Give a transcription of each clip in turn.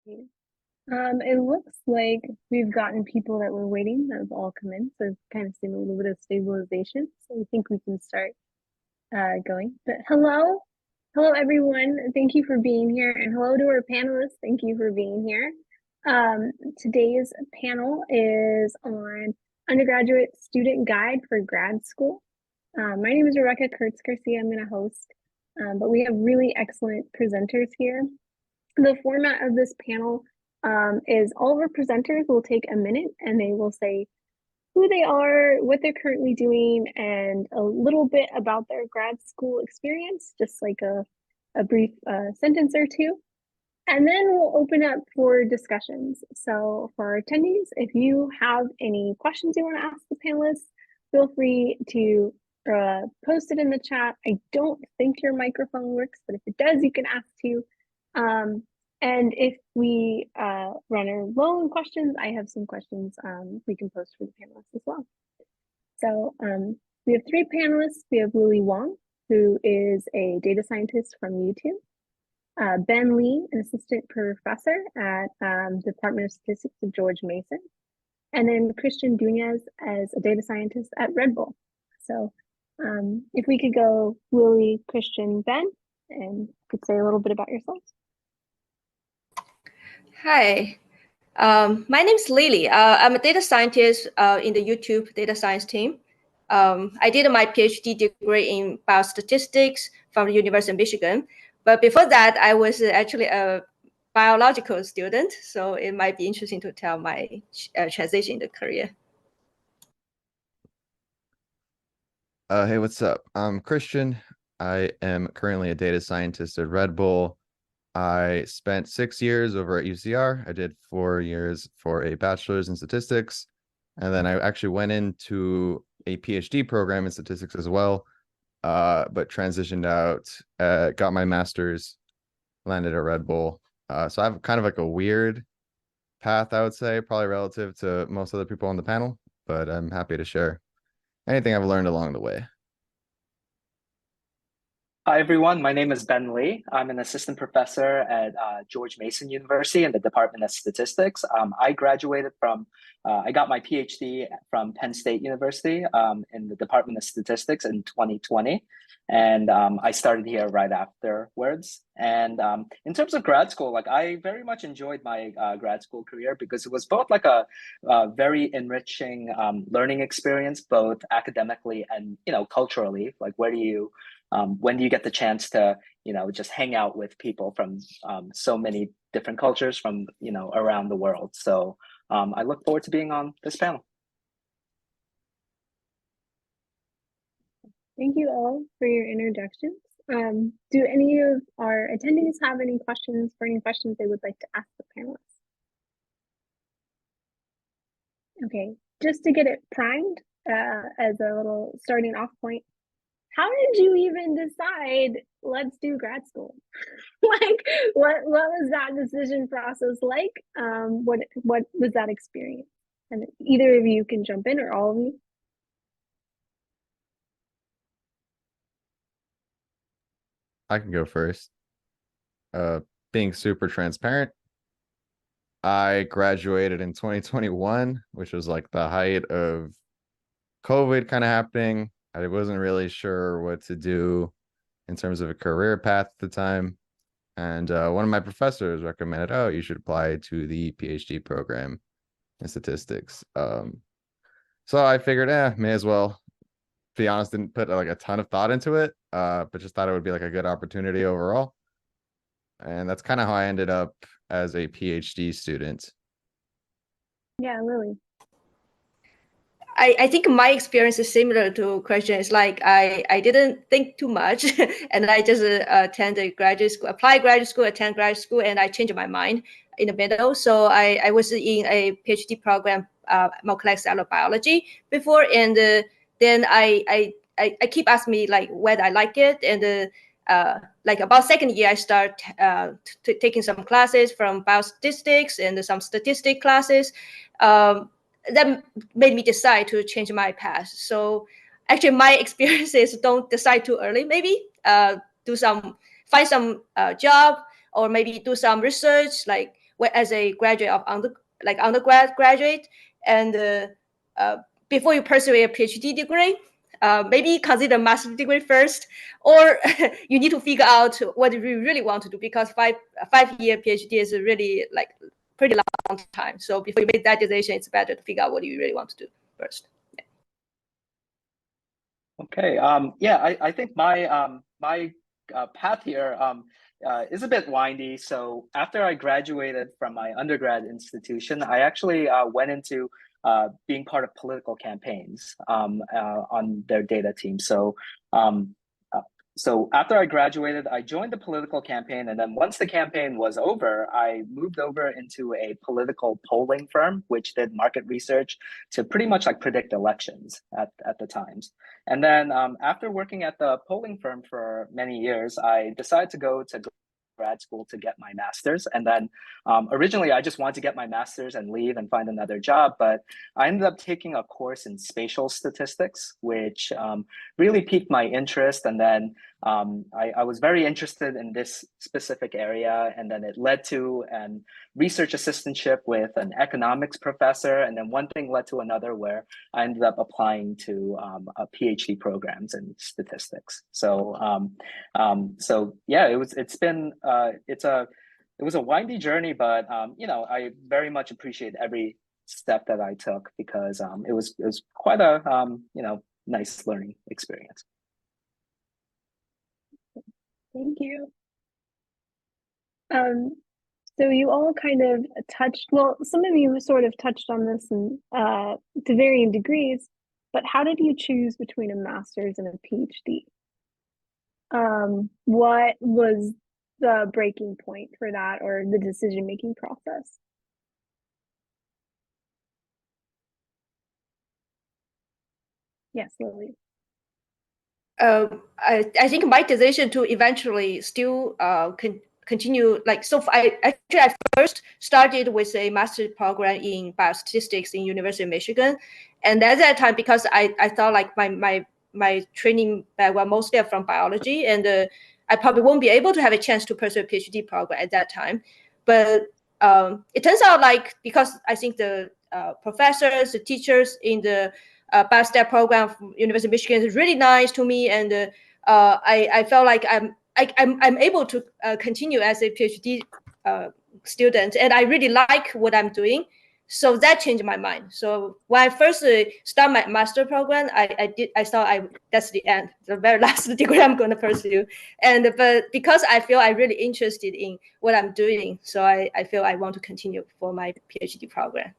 It looks like we've gotten people that were waiting that have all come in, so I've kind of seen a little bit of stabilization. So I think we can start going. But hello everyone. Thank you for being here, and hello to our panelists. Thank you for being here. Today's panel is on undergraduate student guide for grad school. My name is Rebecca Kurtz-Garcia. I'm going to host, but we have really excellent presenters here. The format of this panel is all of our presenters will take a minute and they will say who they are, what they're currently doing, and a little bit about their grad school experience, just like a brief sentence or two. And then we'll open up for discussions. So for our attendees, if you have any questions you want to ask the panelists, feel free to post it in the chat. I don't think your microphone works, but if it does, you can ask too. And if we run low on questions, I have some questions we can post for the panelists as well. So we have three panelists. We have Lili Wang, who is a data scientist from YouTube. Ben Lee, an assistant professor at the Department of Statistics at George Mason. And then Christian Dueñas as a data scientist at Red Bull. So if we could go Lili, Christian, Ben, and could say a little bit about yourselves. Hi, my name is Lili. I'm a data scientist in the YouTube data science team. I did my PhD degree in biostatistics from the University of Michigan. But before that, I was actually a biological student. So it might be interesting to tell my transition in the career. Hey, what's up? I'm Christian. I am currently a data scientist at Red Bull. I spent 6 years over at UCR. I did 4 years for a bachelor's in statistics. And then I actually went into a PhD program in statistics as well, but transitioned out, got my master's, landed at Red Bull. So I have kind of like a weird path, I would say, probably relative to most other people on the panel, but I'm happy to share anything I've learned along the way. Hi, everyone. My name is Ben Lee. I'm an assistant professor at George Mason University in the Department of Statistics. I graduated from, I got my PhD from Penn State University in the Department of Statistics in 2020. And I started here right afterwards. And in terms of grad school, like I very much enjoyed my grad school career because it was both like a very enriching learning experience, both academically and, culturally. Like when do you get the chance to, just hang out with people from so many different cultures from, around the world. So I look forward to being on this panel. Thank you all for your introductions. Do any of our attendees have any questions they would like to ask the panelists? Okay, just to get it primed as a little starting off point, how did you even decide, let's do grad school? Like, what was that decision process like? What was that experience? And either of you can jump in, or all of you. I can go first. Being super transparent, I graduated in 2021, which was like the height of COVID kind of happening. I wasn't really sure what to do in terms of a career path at the time. And one of my professors recommended, oh, you should apply to the PhD program in statistics. So I figured, may as well. To be honest, didn't put like a ton of thought into it, but just thought it would be like a good opportunity overall. And that's kind of how I ended up as a PhD student. Yeah, Lili. I think my experience is similar to Christian. It's like I didn't think too much, and I just attended graduate school, applied graduate school, attend graduate school, and I changed my mind in the middle. So I was in a PhD program, molecular cellular biology before, and then I keep asking me like whether I like it, and like about second year I start taking some classes from biostatistics and some statistic classes. That made me decide to change my path. So actually my experience is don't decide too early, maybe find some job, or maybe do some research, like as a graduate of undergrad, graduate, and before you pursue a PhD degree, maybe consider master's degree first, or you need to figure out what you really want to do, because five-year PhD is really like pretty long time. So before you make that decision, it's better to figure out what you really want to do first. Okay. Yeah, I think my path here is a bit windy. So after I graduated from my undergrad institution, I actually went into being part of political campaigns on their data team. So after I graduated, I joined the political campaign, and then once the campaign was over, I moved over into a political polling firm, which did market research to pretty much like predict elections at the times. And then after working at the polling firm for many years, I decided to go to grad school to get my master's. And then originally I just wanted to get my master's and leave and find another job, but I ended up taking a course in spatial statistics, which really piqued my interest. And then I was very interested in this specific area. And then it led to an research assistantship with an economics professor. And then one thing led to another, where I ended up applying to a PhD programs in statistics. So yeah, it was a windy journey, but I very much appreciate every step that I took, because it was quite a nice learning experience. Thank you. So you all kind of touched, well, some of you sort of touched on this and to varying degrees, but how did you choose between a master's and a PhD? What was the breaking point for that, or the decision-making process? Yes, Lili. I think my decision to eventually still continue, like, so I first started with a master's program in biostatistics in University of Michigan, and at that time, because I thought like my training background mostly are from biology, and I probably won't be able to have a chance to pursue a PhD program at that time. But it turns out, like, because I think the professors, the teachers in the biostat program from University of Michigan is really nice to me, and I felt like I'm able to continue as a PhD student, and I really like what I'm doing. So that changed my mind. So when I first started my master program, I thought that's the end, the very last degree I'm going to pursue. But because I feel I'm really interested in what I'm doing, so I feel I want to continue for my PhD program.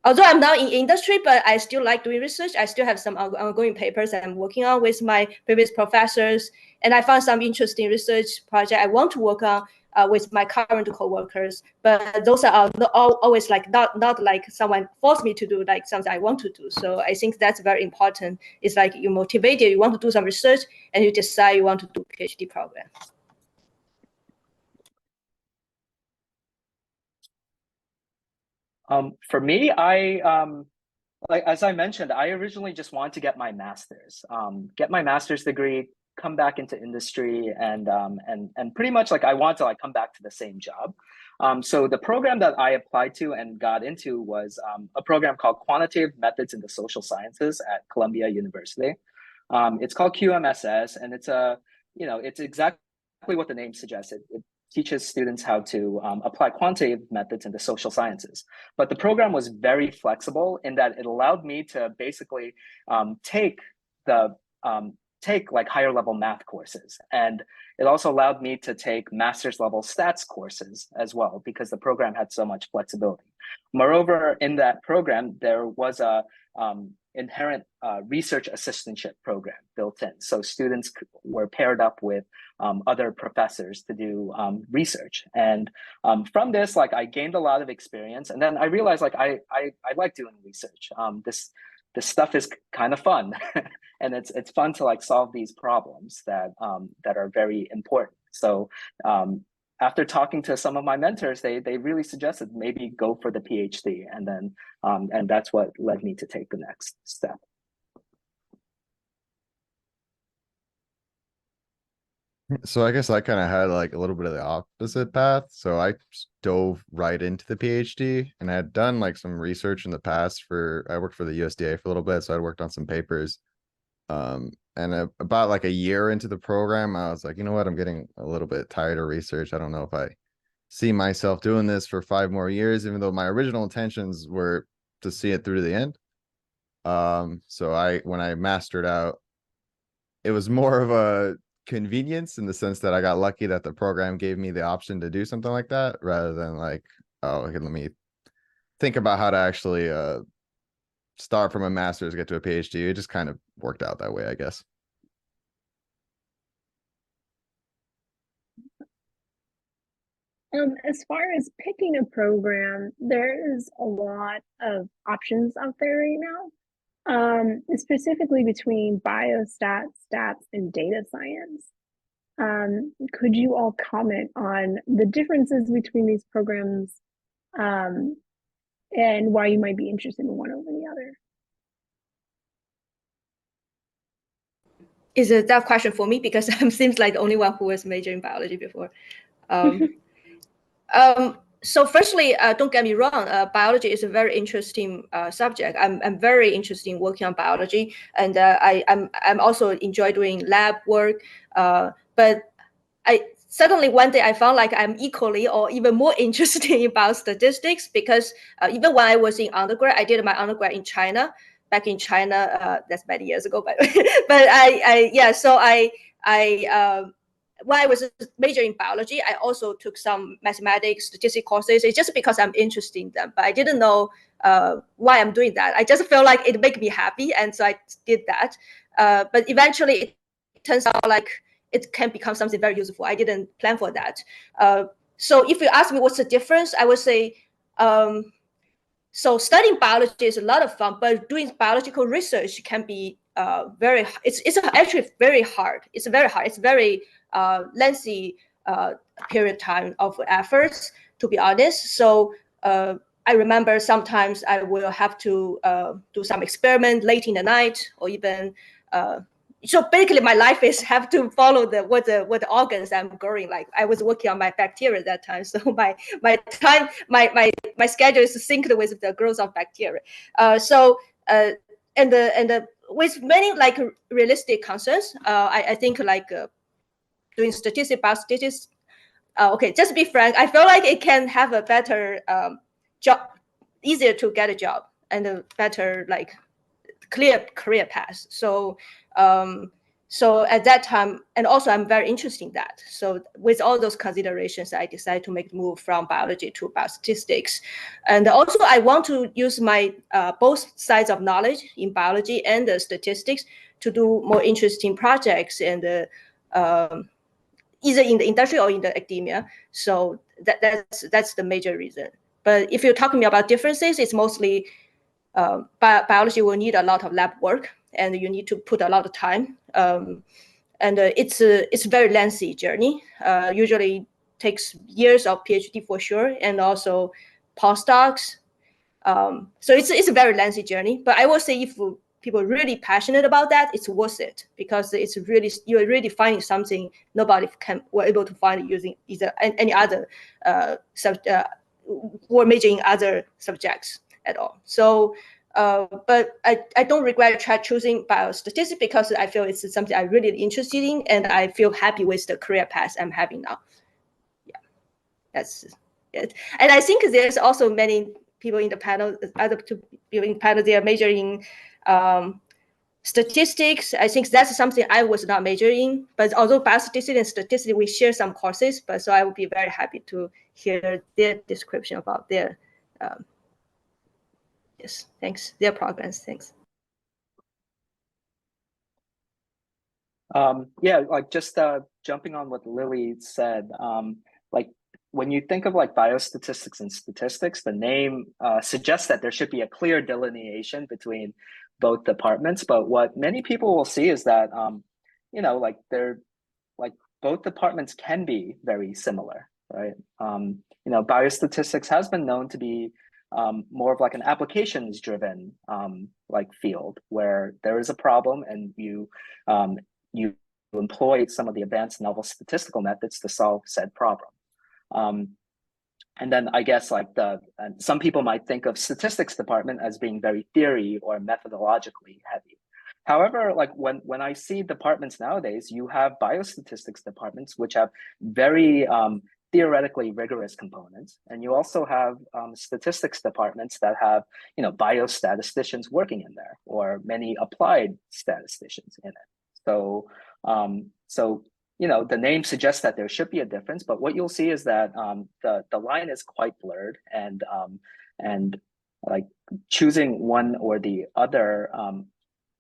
Although I'm now in industry, but I still like doing research. I still have some ongoing papers I'm working on with my previous professors, and I found some interesting research project I want to work on with my current coworkers. But those are not always like not like someone forced me to do, like something I want to do. So I think that's very important. It's like you're motivated, you want to do some research, and you decide you want to do PhD program. For me, like as I mentioned, I originally just wanted to get my master's degree, come back into industry, and pretty much like I want to like come back to the same job. So the program that I applied to and got into was a program called Quantitative Methods in the Social Sciences at Columbia University. It's called QMSS, and it's exactly what the name suggests. It teaches students how to apply quantitative methods in the social sciences. But the program was very flexible in that it allowed me to basically take like higher level math courses. And it also allowed me to take master's level stats courses as well, because the program had so much flexibility. Moreover, in that program, there was a inherent research assistantship program built in. So students were paired up with other professors to do research. And from this, like I gained a lot of experience. And then I realized like I like doing research. This stuff is kind of fun. And it's fun to like solve these problems that are very important. So after talking to some of my mentors, they really suggested maybe go for the PhD, and then and that's what led me to take the next step. So I guess I kind of had like a little bit of the opposite path. So I just dove right into the PhD, and I had done like some research in the past I worked for the USDA for a little bit. So I worked on some papers. And about like a year into the program, I was like, you know what? I'm getting a little bit tired of research. I don't know if I see myself doing this for 5 more years, even though my original intentions were to see it through to the end. So when I mastered out, it was more of a convenience in the sense that I got lucky that the program gave me the option to do something like that rather than like, oh, okay, let me think about how to actually start from a master's, get to a PhD. It just kind of worked out that way, I guess. As far as picking a program, there is a lot of options out there right now. Specifically between biostats, stats, and data science. Could you all comment on the differences between these programs, and why you might be interested in one over the other? Is a tough question for me because I seems like the only one who was majoring in biology before. So firstly, don't get me wrong, biology is a very interesting subject. I'm very interested in working on biology, and I'm also enjoy doing lab work. But I suddenly one day I found like I'm equally or even more interested in biostatistics because even when I was in undergrad, I did my undergrad in China, back in China. That's many years ago, but when I was majoring in biology, I also took some mathematics, statistics courses. It's just because I'm interested in them, but I didn't know why I'm doing that. I just felt like it made me happy, and so I did that. But eventually, it turns out like it can become something very useful. I didn't plan for that. So if you ask me what's the difference, I would say, so studying biology is a lot of fun, but doing biological research can be it's actually very hard. It's very hard. It's very lengthy period of time of efforts, to be honest. So I remember sometimes I will have to do some experiment late in the night, or even so basically my life is have to follow what the organs I'm growing. Like I was working on my bacteria at that time, so my schedule is synced with the growth of bacteria. With many like realistic concerns, I think like doing biostatistics. Okay, just to be frank, I feel like it can have a better job, easier to get a job, and a better like clear career path. So at that time, and also I'm very interested in that. So with all those considerations, I decided to make the move from biology to biostatistics. And also I want to use my both sides of knowledge in biology and the statistics to do more interesting projects and either in the industry or in the academia. So that's the major reason. But if you're talking about differences, it's mostly biology will need a lot of lab work, and you need to put a lot of time. And it's a very lengthy journey. Usually takes years of PhD for sure, and also postdocs. So it's a very lengthy journey. But I will say if people are really passionate about that, it's worth it because it's really you're really finding something nobody were able to find using either any other or majoring in other subjects at all. So, but I don't regret choosing biostatistics because I feel it's something I'm really interested in, and I feel happy with the career path I'm having now. Yeah, that's it. And I think there's also many people in the panel, other two people in the panel, they are majoring statistics. I think that's something I was not majoring, but although biostatistics and statistics, we share some courses, but so I would be very happy to hear their description about their yes, thanks. Their progress, thanks. Yeah, like just jumping on what Lili said, like when you think of like biostatistics and statistics, the name suggests that there should be a clear delineation between both departments. But what many people will see is that, like they're like both departments can be very similar, right? Biostatistics has been known to be more of like an applications driven like field where there is a problem and you employ some of the advanced novel statistical methods to solve said problem. And then I guess like some people might think of statistics department as being very theory or methodologically heavy. However, like when I see departments nowadays, you have biostatistics departments, which have very theoretically rigorous components. And you also have statistics departments that have, biostatisticians working in there, or many applied statisticians in it. So, the name suggests that there should be a difference, but what you'll see is that the line is quite blurred, and like choosing one or the other,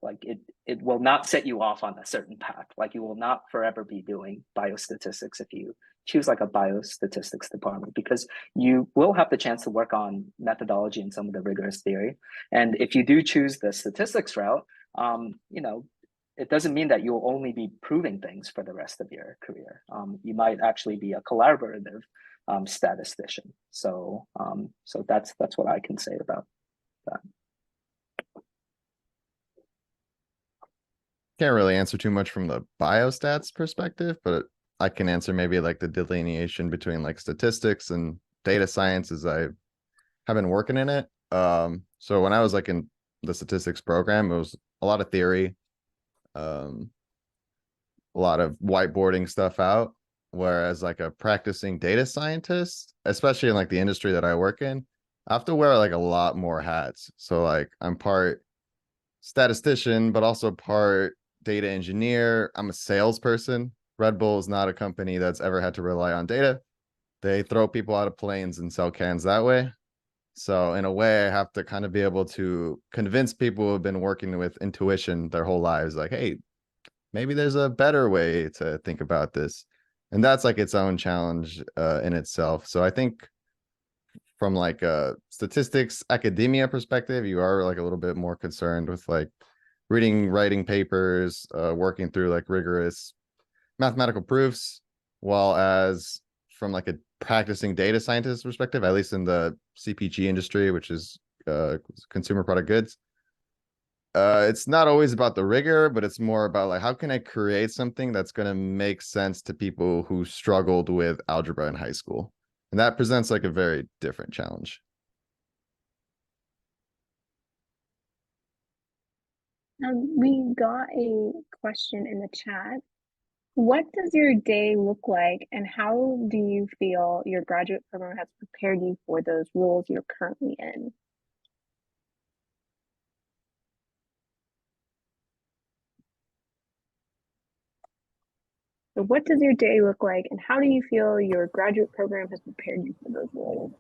like it will not set you off on a certain path. Like you will not forever be doing biostatistics if you choose like a biostatistics department, because you will have the chance to work on methodology and some of the rigorous theory. And if you do choose the statistics route, it doesn't mean that you'll only be proving things for the rest of your career. You might actually be a collaborative statistician. So that's what I can say about that. Can't really answer too much from the biostats perspective, but I can answer maybe like the delineation between like statistics and data science as I have been working in it. So when I was like in the statistics program, it was a lot of theory, a lot of whiteboarding stuff out, whereas like a practicing data scientist, especially in like the industry that I work in, I have to wear like a lot more hats. So like I'm part statistician, but also part data engineer. I'm a salesperson. Red Bull is not a company that's ever had to rely on data. They throw people out of planes and sell cans that way. So in a way, I have to kind of be able to convince people who have been working with intuition their whole lives, like, hey, maybe there's a better way to think about this. And that's like its own challenge in itself. So I think from like a statistics academia perspective, you are like a little bit more concerned with like writing papers, working through like rigorous mathematical proofs, while as from like a practicing data scientist perspective, at least in the CPG industry, which is consumer product goods, it's not always about the rigor, but it's more about like, how can I create something that's going to make sense to people who struggled with algebra in high school? And that presents like a very different challenge. We got a question in the chat. What does your day look like, and how do you feel your graduate program has prepared you for those roles you're currently in? So what does your day look like, and how do you feel your graduate program has prepared you for those roles?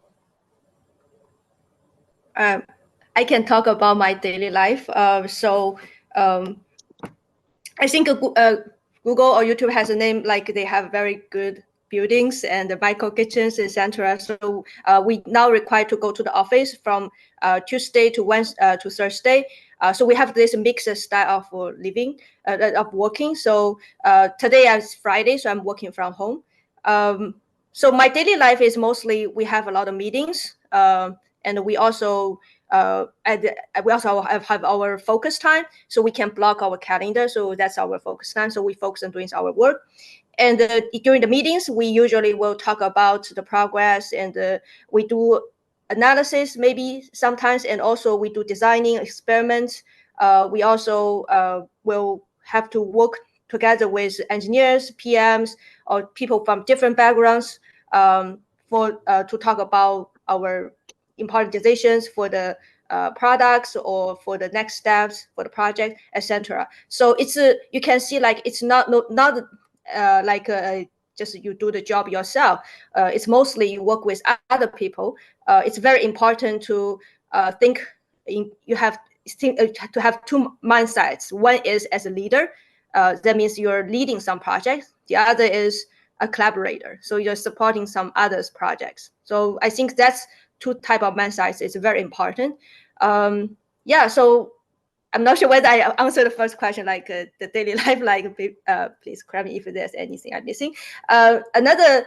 I can talk about my daily life. I think Google or YouTube has a name, like they have very good buildings and the micro kitchens, etc. So we now required to go to the office from Tuesday to Wednesday to Thursday. So we have this mixed style of living, of working. So today is Friday, so I'm working from home. So my daily life is mostly, we have a lot of meetings, and we also have our focus time, so we can block our calendar. So that's our focus time. So we focus on doing our work. And during the meetings, we usually will talk about the progress, and we do analysis maybe sometimes, and also we do designing experiments. We also will have to work together with engineers, PMs, or people from different backgrounds to talk about our important decisions for the products or for the next steps for the project, etc. So it's you can see like it's not like just you do the job yourself. It's mostly you work with other people. It's very important to think. You have to have two mindsets. One is as a leader. That means you're leading some projects. The other is a collaborator. So you're supporting some others' projects. So I think that's two type of mindsets is very important. Yeah, so I'm not sure whether I answered the first question, like the daily life, like please correct me if there's anything I'm missing. Another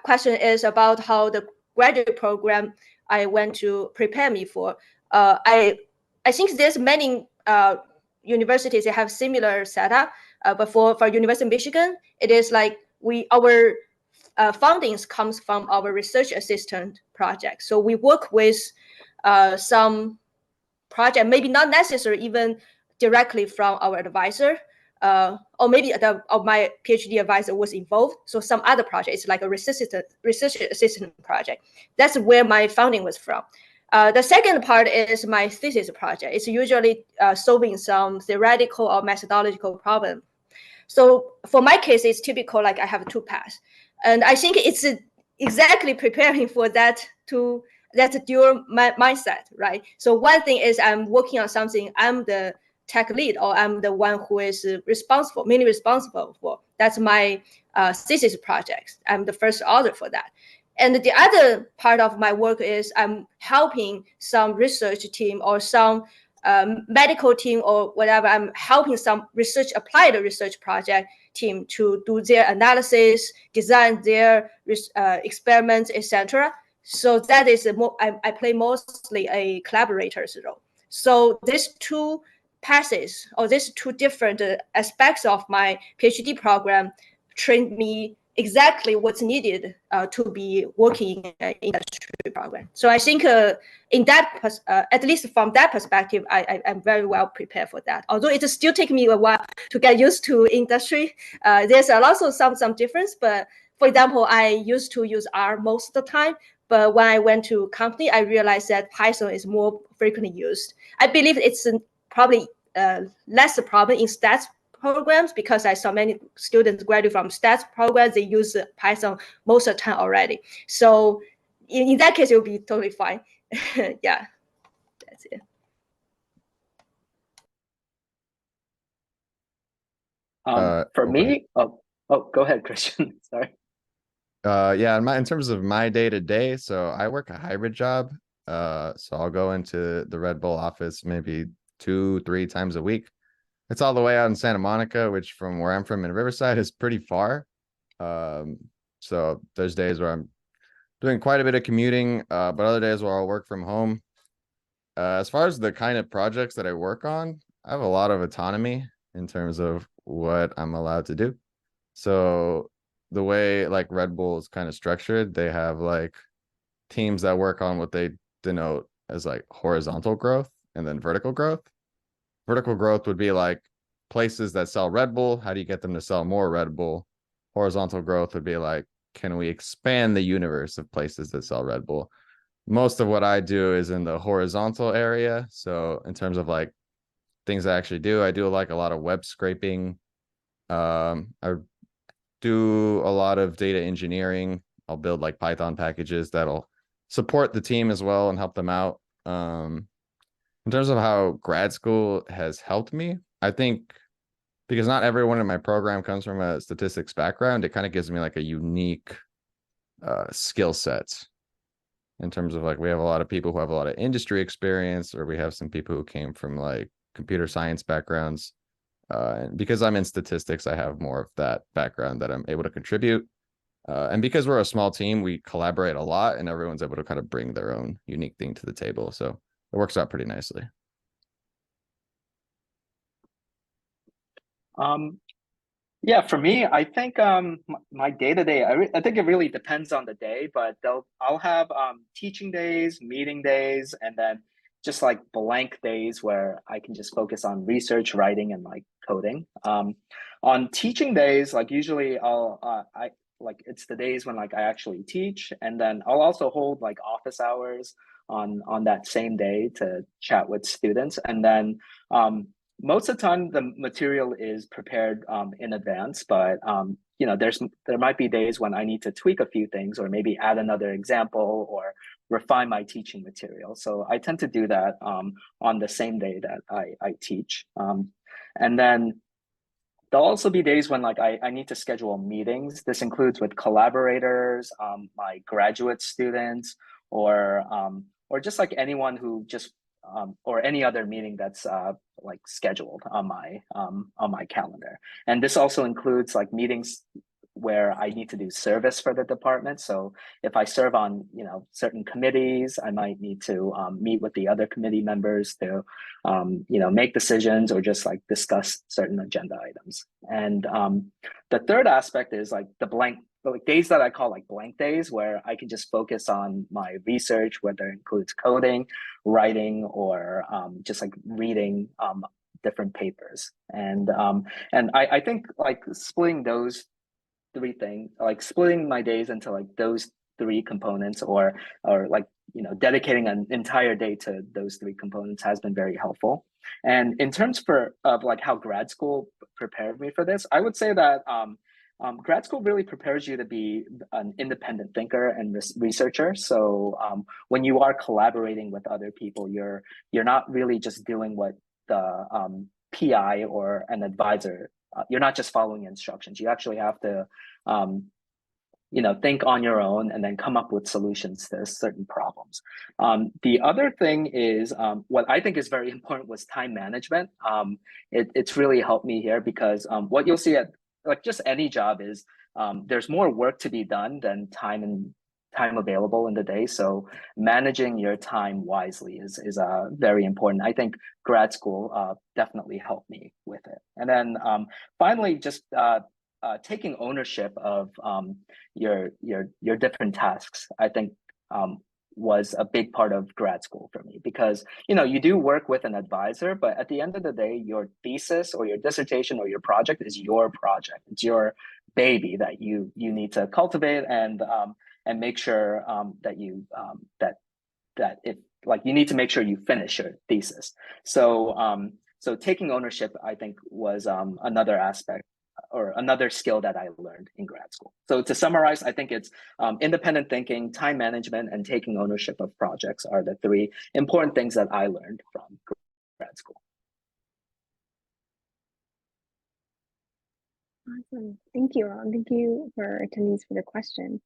question is about how the graduate program I went to prepare me for. I think there's many universities that have similar setup. But for University of Michigan, it is like our fundings comes from our research assistant project. So we work with some project, maybe not necessarily even directly from our advisor, or maybe my PhD advisor was involved. So some other project, it's like a research assistant project. That's where my funding was from. The second part is my thesis project. It's usually solving some theoretical or methodological problem. So for my case, it's typical, like I have two paths. And I think it's exactly preparing for that that's dual mindset, right? So one thing is I'm working on something, I'm the tech lead, or I'm the one who is mainly responsible for. That's my thesis project. I'm the first author for that. And the other part of my work is I'm helping some research team or some medical team or whatever. I'm helping some applied research project team to do their analysis, design their experiments, etc. So that is I play mostly a collaborator's role. So these two passes, or these two different aspects of my PhD program trained me exactly what's needed to be working in an industry program. So I think in that, at least from that perspective, I'm very well prepared for that. Although it still takes me a while to get used to industry. There's also some difference, but for example, I used to use R most of the time, but when I went to company, I realized that Python is more frequently used. I believe it's probably less a problem in stats programs, because I saw many students graduate from stats programs, they use Python most of the time already. So in that case, it will be totally fine. Yeah, that's it. For me, go ahead, Christian. Sorry. Yeah, in terms of my day-to-day, so I work a hybrid job. So I'll go into the Red Bull office maybe 2-3 times a week. It's all the way out in Santa Monica, which from where I'm from in Riverside is pretty far. So there's days where I'm doing quite a bit of commuting, but other days where I'll work from home. As far as the kind of projects that I work on, I have a lot of autonomy in terms of what I'm allowed to do. So the way like Red Bull is kind of structured, they have like teams that work on what they denote as like horizontal growth and then vertical growth. Vertical growth would be like places that sell Red Bull. How do you get them to sell more Red Bull? Horizontal growth would be like, can we expand the universe of places that sell Red Bull? Most of what I do is in the horizontal area. So in terms of like things I actually do, I do like a lot of web scraping. I do a lot of data engineering. I'll build like Python packages that'll support the team as well and help them out. In terms of how grad school has helped me, I think because not everyone in my program comes from a statistics background, it kind of gives me like a unique skill set in terms of like we have a lot of people who have a lot of industry experience, or we have some people who came from like computer science backgrounds. And because I'm in statistics, I have more of that background that I'm able to contribute. And because we're a small team, we collaborate a lot and everyone's able to kind of bring their own unique thing to the table. So it works out pretty nicely. Yeah, for me, I think my day-to-day, I think it really depends on the day, but I'll have teaching days, meeting days, and then just like blank days where I can just focus on research, writing, and like coding. On teaching days, like usually it's the days when like I actually teach, and then I'll also hold like office hours on that same day to chat with students, and then most of the time the material is prepared in advance, but there might be days when I need to tweak a few things or maybe add another example or refine my teaching material. So I tend to do that on the same day that I teach. And then there'll also be days when like I need to schedule meetings. This includes with collaborators, my graduate students, or just like anyone who just or any other meeting that's like scheduled on my calendar. And this also includes like meetings where I need to do service for the department. So if I serve on, certain committees, I might need to meet with the other committee members to, make decisions or just like discuss certain agenda items. And the third aspect is like days that I call like blank days, where I can just focus on my research, whether it includes coding, writing, or just like reading different papers. And I think like splitting those three things, like splitting my days into like those three components, or like dedicating an entire day to those three components has been very helpful. And in terms of like how grad school prepared me for this, I would say that grad school really prepares you to be an independent thinker and researcher. So when you are collaborating with other people, you're not really just doing what the PI or an advisor. You're not just following instructions. You actually have to, think on your own and then come up with solutions to certain problems. The other thing is what I think is very important was time management. It's really helped me here because what you'll see at like just any job is there's more work to be done than time available in the day. So managing your time wisely is very important. I think grad school definitely helped me with it. And then finally, just taking ownership of your different tasks, I think was a big part of grad school for me, because you do work with an advisor, but at the end of the day, your thesis or your dissertation or your project is your project. It's your baby that you need to cultivate and make sure that you you need to make sure you finish your thesis. So so taking ownership, I think, was another aspect or another skill that I learned in grad school. So to summarize, I think it's independent thinking, time management, and taking ownership of projects are the three important things that I learned from grad school. Awesome. Thank you all. Thank you for attendees for the question.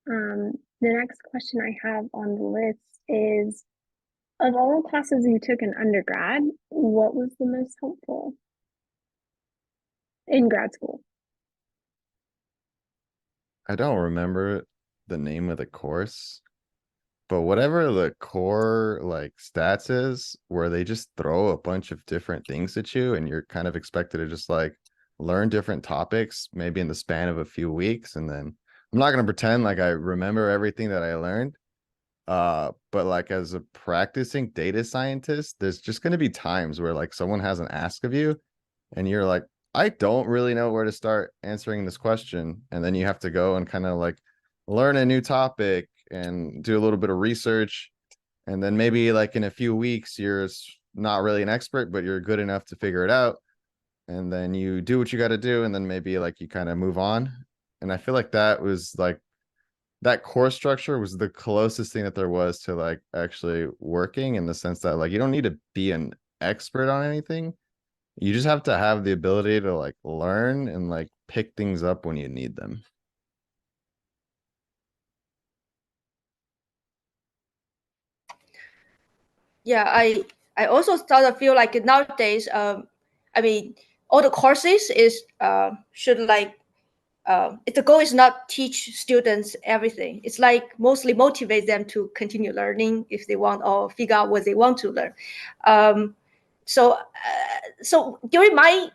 The next question I have on the list is, of all the classes you took in undergrad, what was the most helpful in grad school? I don't remember the name of the course, but whatever the core like stats is, where they just throw a bunch of different things at you and you're kind of expected to just like learn different topics, maybe in the span of a few weeks. And then I'm not going to pretend like I remember everything that I learned. But like as a practicing data scientist, there's just going to be times where like someone has an ask of you and you're like, I don't really know where to start answering this question. And then you have to go and kind of like learn a new topic and do a little bit of research. And then maybe like in a few weeks, you're not really an expert, but you're good enough to figure it out. And then you do what you got to do. And then maybe like you kind of move on. And I feel like that was like, that course structure was the closest thing that there was to like actually working, in the sense that like you don't need to be an expert on anything. You just have to have the ability to like learn and like pick things up when you need them. Yeah, I also start to feel like nowadays, I mean, all the courses is should like the goal is not teach students everything. It's like mostly motivate them to continue learning if they want, or figure out what they want to learn. So during my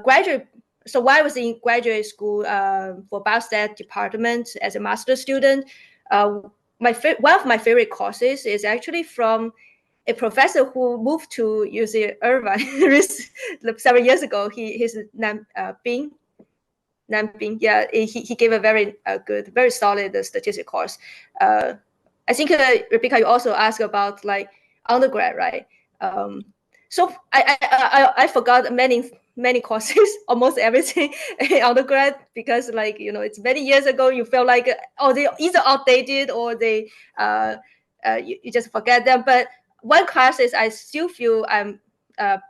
graduate, so while I was in graduate school for biostat department as a master's student, one of my favorite courses is actually from a professor who moved to UC Irvine several years ago. His name Bing. Yeah, he gave a very good, very solid statistics course. I think Rebecca, you also asked about like undergrad, right? So I forgot many courses, almost everything in undergrad, because like it's many years ago. You feel like they either outdated or they you just forget them. But one classes I still feel I'm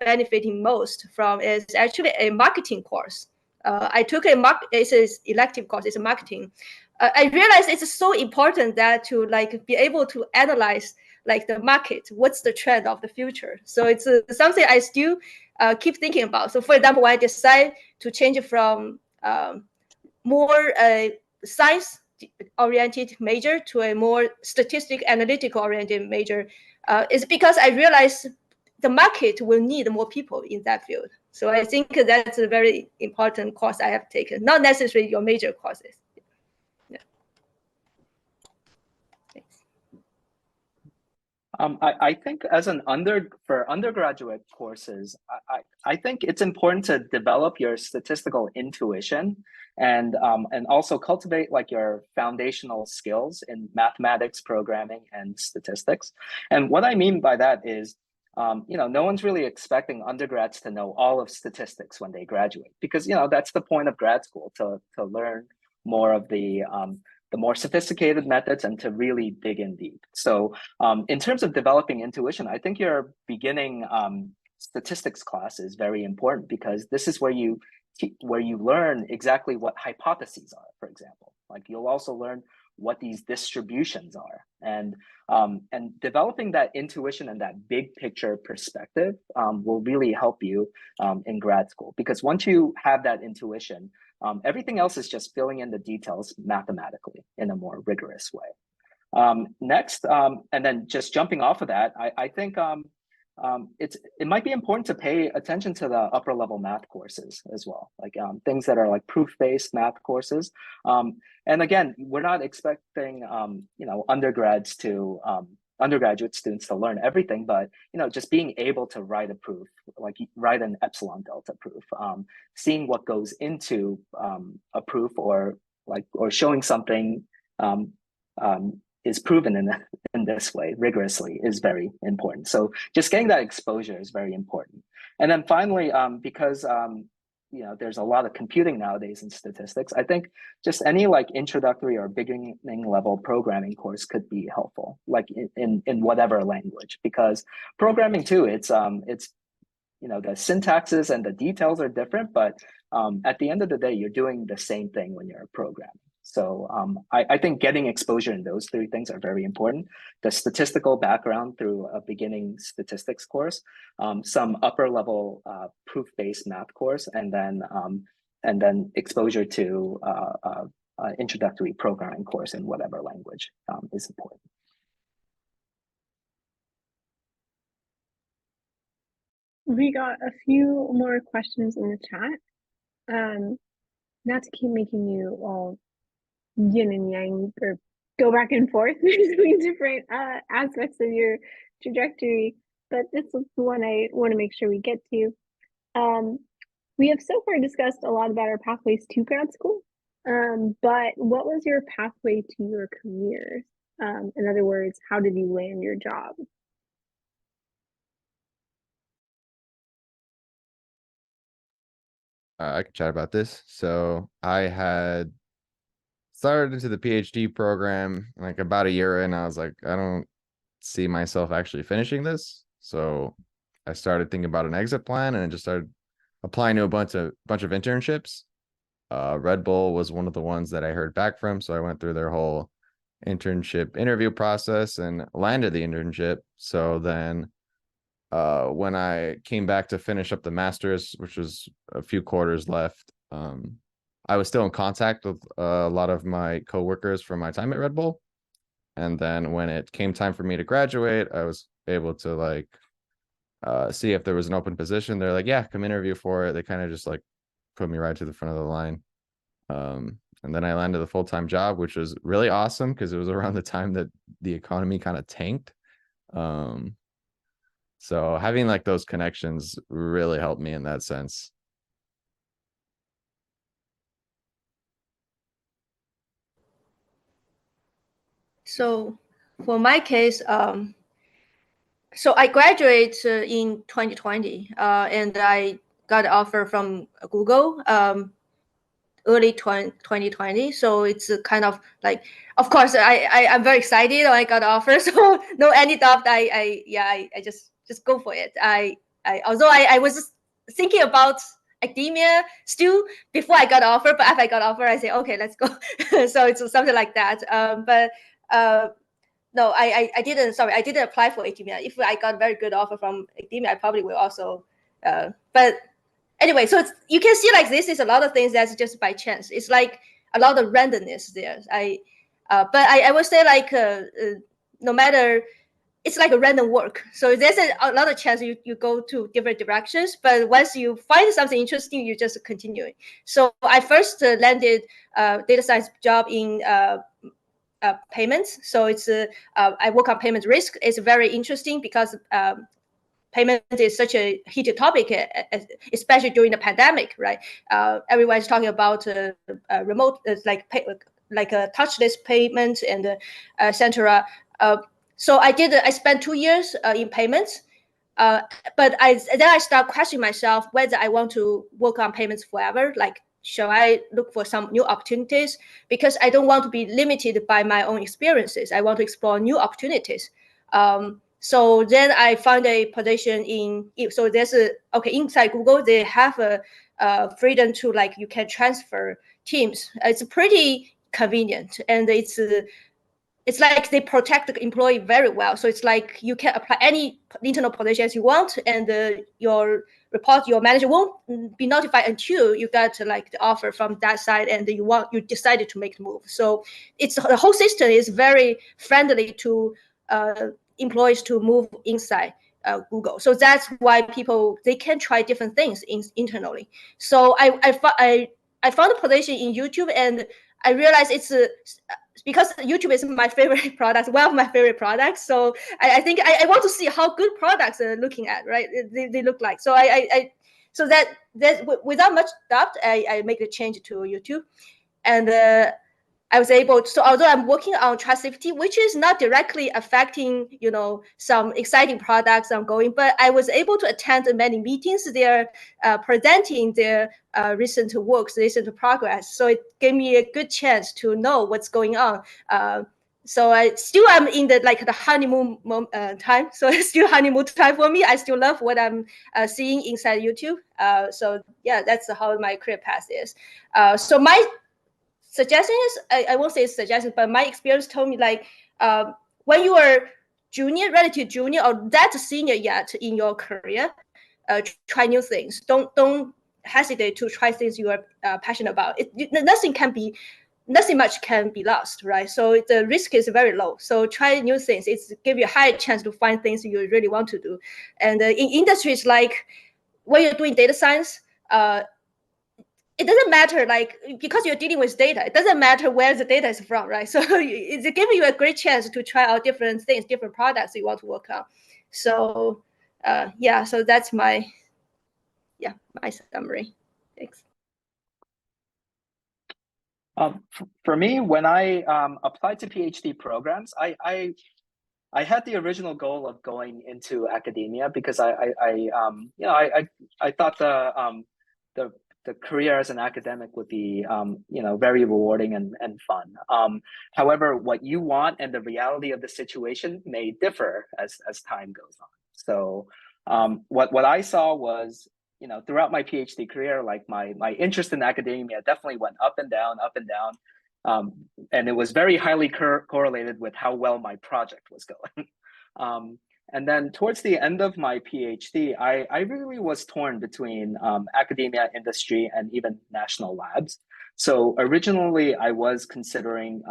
benefiting most from is actually a marketing course. I took it's an elective course. It's a marketing. I realized it's so important that to like be able to analyze like the market, what's the trend of the future. So it's something I still keep thinking about. So for example, when I decide to change from more science-oriented major to a more statistic analytical-oriented major is because I realized the market will need more people in that field. So I think that's a very important course I have taken, not necessarily your major courses. Yeah. Thanks. I think as an for undergraduate courses, I think it's important to develop your statistical intuition and also cultivate like your foundational skills in mathematics, programming, and statistics. And what I mean by that is, no one's really expecting undergrads to know all of statistics when they graduate, because that's the point of grad school, to learn more of the more sophisticated methods and to really dig in deep. So in terms of developing intuition, I think your beginning statistics class is very important, because this is where you learn exactly what hypotheses are, for example. Like you'll also learn what these distributions are, and developing that intuition and that big picture perspective will really help you in grad school, because once you have that intuition, everything else is just filling in the details mathematically in a more rigorous way. Next, and then just jumping off of that, I think it might be important to pay attention to the upper level math courses as well, like things that are like proof-based math courses. And again, we're not expecting undergraduate students to learn everything, but just being able to write a proof, like write an epsilon delta proof, seeing what goes into a proof, or showing something is proven in this way rigorously is very important. So just getting that exposure is very important. And then finally, because there's a lot of computing nowadays in statistics, I think just any like introductory or beginning level programming course could be helpful, like in whatever language, because programming too, it's the syntaxes and the details are different, but at the end of the day, you're doing the same thing when you're programming. So I think getting exposure in those three things are very important. The statistical background through a beginning statistics course, some upper level proof-based math course, and then exposure to introductory programming course in whatever language is important. We got a few more questions in the chat. Not to keep making you all yin and yang or go back and forth between different aspects of your trajectory, but this is the one I want to make sure we get to. We have so far discussed a lot about our pathways to grad school, but what was your pathway to your career? In other words, how did you land your job? I can chat about this. So I had started into the PhD program like about a year in. I was like, I don't see myself actually finishing this. So I started thinking about an exit plan, and I just started applying to a bunch of internships. Red Bull was one of the ones that I heard back from. So I went through their whole internship interview process and landed the internship. So then when I came back to finish up the master's, which was a few quarters left, I was still in contact with a lot of my coworkers from my time at Red Bull. And then when it came time for me to graduate, I was able to like see if there was an open position. They're like, yeah, come interview for it. They kind of just like put me right to the front of the line. And then I landed a full-time job, which was really awesome because it was around the time that the economy kind of tanked. So having like those connections really helped me in that sense. So for my case, so I graduated in 2020, and I got an offer from Google early 2020. So it's kind of like, of course, I'm very excited when I got an offer. So no any doubt, I just go for it. Although I was thinking about academia still before I got offer, but after I got offer, I say, okay, let's go. So it's something like that. No, I didn't. Sorry, I didn't apply for academia. If I got a very good offer from academia, I probably will also. But anyway, so you can see like this is a lot of things that's just by chance. It's like a lot of randomness there. But I would say like no matter, it's like a random work. So there's a lot of chance you go to different directions, but once you find something interesting, you just continue it. So I first landed data science job in payments. So it's I work on payment risk. It's very interesting because payment is such a heated topic, especially during the pandemic, right? Everyone's talking about remote, like touchless payment and etc. So I spent 2 years in payments, but then I start questioning myself whether I want to work on payments forever. Like, shall I look for some new opportunities? Because I don't want to be limited by my own experiences. I want to explore new opportunities. So then I found a position so there's inside Google, they have a freedom to, like, you can transfer teams. It's pretty convenient, and it's like they protect the employee very well. So it's like you can apply any internal positions you want, and your manager won't be notified until you got like the offer from that side and you decided to make the move. So the whole system is very friendly to employees to move inside Google. So that's why they can try different things internally. So I found a position in YouTube, and I realized it's because YouTube is my favorite product, one of my favorite products. So I think I want to see how good products are looking at, right? They look like. So so that without much doubt, I make the change to YouTube, and I was able to, so although I'm working on trust safety, which is not directly affecting, some exciting products ongoing, but I was able to attend many meetings there, presenting their recent works, recent progress. So it gave me a good chance to know what's going on. So I'm in the honeymoon time. So it's still honeymoon time for me. I still love what I'm seeing inside YouTube. So yeah, that's how my career path is. So my suggestion is, I won't say suggestion, but my experience told me, like, when you are relative junior or that senior yet in your career, try new things. Don't hesitate to try things you are passionate about. Nothing much can be lost, right? So the risk is very low. So try new things. It's give you a higher chance to find things you really want to do. And in industries like when you're doing data science, it doesn't matter, like, because you're dealing with data, it doesn't matter where the data is from, right? So it's giving you a great chance to try out different things, different products you want to work on. So yeah, so that's my summary. Thanks. For me, when I applied to PhD programs, I had the original goal of going into academia because I thought the career as an academic would be very rewarding and fun. However, what you want and the reality of the situation may differ as time goes on. So what I saw was, throughout my PhD career, like my interest in academia definitely went up and down, and it was very highly correlated with how well my project was going. And then towards the end of my PhD, I really was torn between academia, industry, and even national labs. So originally, I was considering,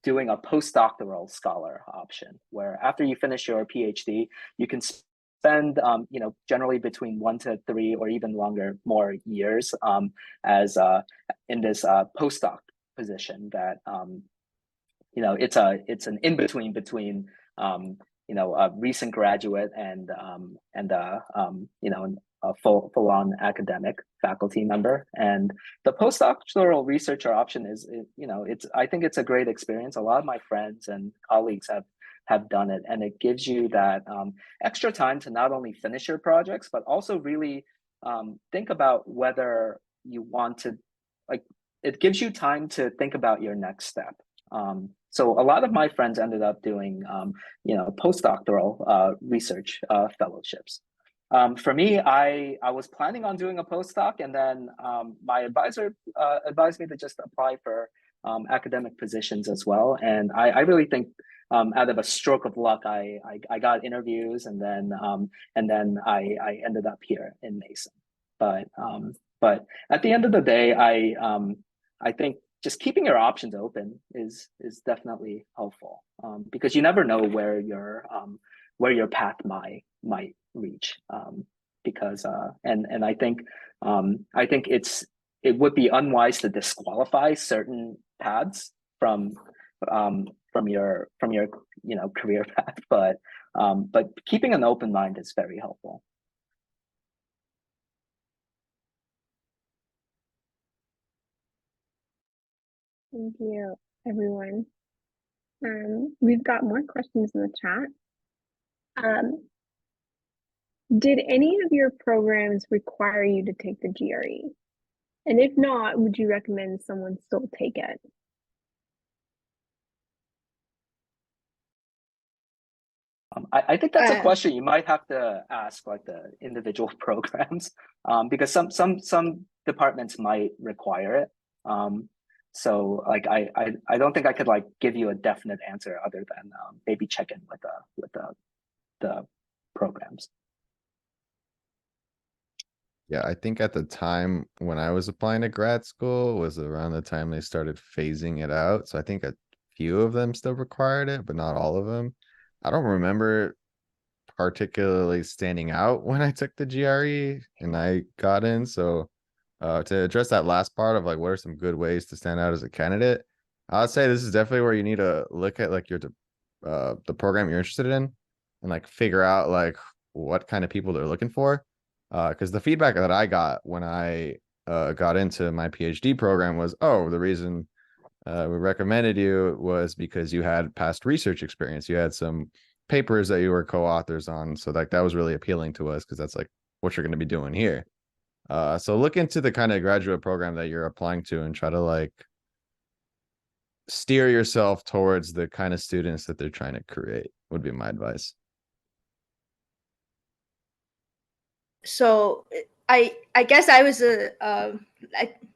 doing a postdoctoral scholar option, where after you finish your PhD, you can spend, generally between 1 to 3 or even more years as in this postdoc position that, it's an in-between between a recent graduate and a full-on academic faculty member. And the postdoctoral researcher option is, I think it's a great experience. A lot of my friends and colleagues have done it, and it gives you that extra time to not only finish your projects, but also really think about whether you want to, like, it gives you time to think about your next step. So a lot of my friends ended up doing, postdoctoral research fellowships. For me, I was planning on doing a postdoc, and then my advisor advised me to just apply for academic positions as well. And I really think out of a stroke of luck, I got interviews, and then I ended up here in Mason. But at the end of the day, I think just keeping your options open is definitely helpful, because you never know where your path might reach, because and I think it would be unwise to disqualify certain paths from your career path, but keeping an open mind is very helpful. Thank you, everyone. We've got more questions in the chat. Did any of your programs require you to take the GRE? And if not, would you recommend someone still take it? I think that's a question you might have to ask like the individual programs, because some departments might require it. So like I don't think I could like give you a definite answer other than maybe check in with the programs. Yeah, I think at the time when I was applying to grad school was around the time they started phasing it out. So I think a few of them still required it, but not all of them. I don't remember particularly standing out when I took the GRE and I got in. So to address that last part of like what are some good ways to stand out as a candidate, I'd say this is definitely where you need to look at like the program you're interested in and like figure out like what kind of people they're looking for. Because the feedback that I got when I got into my PhD program was, oh, the reason we recommended you was because you had past research experience. You had some papers that you were co-authors on. So like that was really appealing to us because that's like what you're going to be doing here. So look into the kind of graduate program that you're applying to and try to like steer yourself towards the kind of students that they're trying to create would be my advice. So I guess I was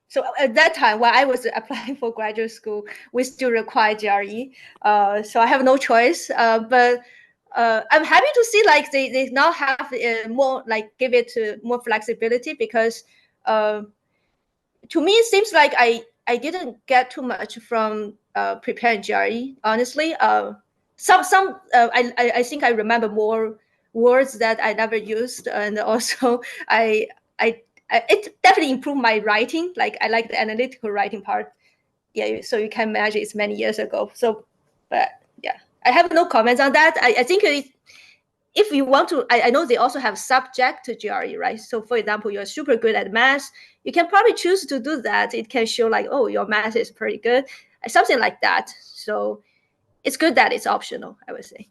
so at that time when I was applying for graduate school, we still require GRE. So I have no choice. But I'm happy to see like they now have more like give it to more flexibility, because to me it seems like I didn't get too much from preparing GRE, honestly. I think I remember more words that I never used, and also it definitely improved my writing. Like I like the analytical writing part. Yeah, so you can imagine it's many years ago. So, but yeah, I have no comments on that. I think if you want to, I know they also have subject to GRE, right? So for example, you're super good at math, you can probably choose to do that. It can show like, oh, your math is pretty good, something like that. So it's good that it's optional, I would say.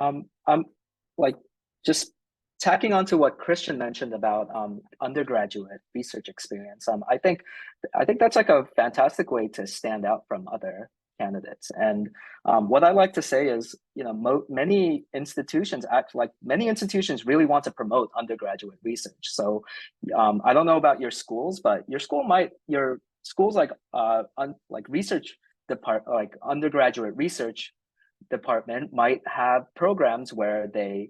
I'm like just tacking on to what Christian mentioned about undergraduate research experience. I think that's like a fantastic way to stand out from other candidates. And what I like to say is, many institutions really want to promote undergraduate research. So I don't know about your schools, but your schools like research department, like undergraduate research department might have programs where they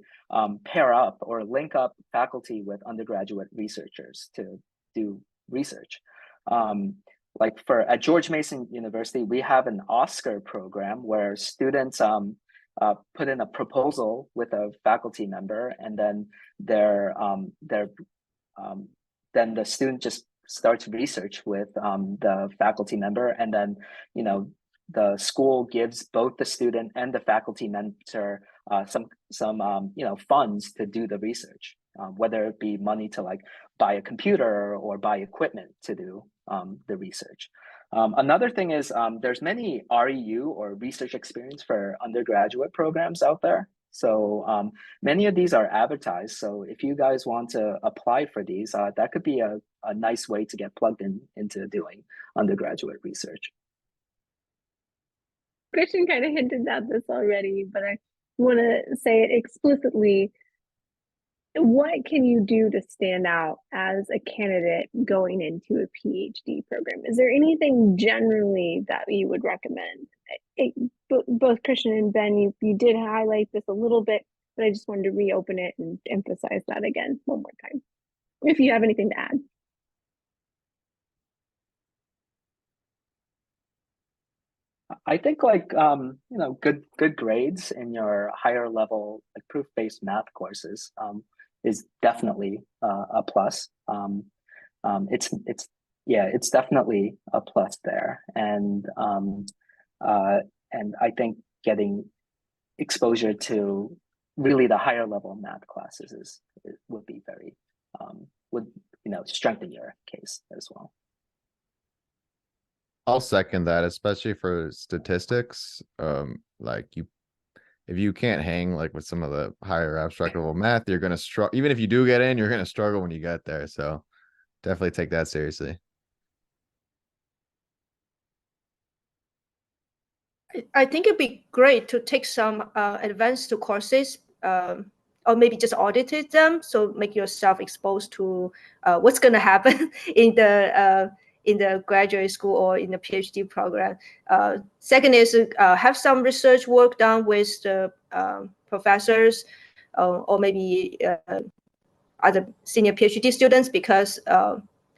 pair up or link up faculty with undergraduate researchers to do research. Like at George Mason University, we have an Oscar program where students put in a proposal with a faculty member, and then then the student just starts research with the faculty member, and then the school gives both the student and the faculty mentor some funds to do the research, whether it be money to like buy a computer or buy equipment to do the research. Another thing is there's many REU or research experience for undergraduate programs out there. So many of these are advertised. So if you guys want to apply for these, that could be a nice way to get plugged into doing undergraduate research. Christian kind of hinted at this already, but I want to say it explicitly. what can you do to stand out as a candidate going into a PhD program? Is there anything generally that you would recommend? Both Christian and Ben, you did highlight this a little bit, but I just wanted to reopen it and emphasize that again one more time, if you have anything to add. I think like good grades in your higher level like proof-based math courses is definitely a plus. It's definitely a plus there, and I think getting exposure to really the higher level math classes would be very would strengthen your case as well. I'll second that, especially for statistics. Like if you can't hang like with some of the higher abstract level math, you're gonna struggle. Even if you do get in, you're gonna struggle when you get there. So definitely take that seriously. I think it'd be great to take some advanced courses, or maybe just audit them, so make yourself exposed to what's going to happen in the graduate school or in the PhD program. Second is have some research work done with the professors or maybe other senior PhD students, because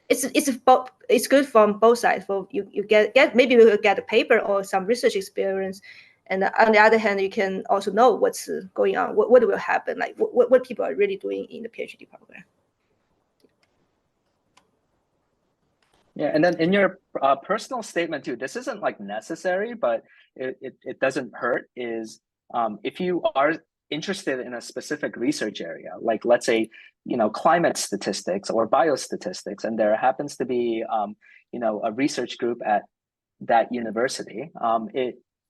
it's good from both sides. For you get maybe you will get a paper or some research experience, and on the other hand, you can also know what's going on, what will happen, like what people are really doing in the PhD program. Yeah, and then in your personal statement too, this isn't like necessary, but it doesn't hurt, is if you are interested in a specific research area, like let's say, climate statistics or biostatistics, and there happens to be, a research group at that university,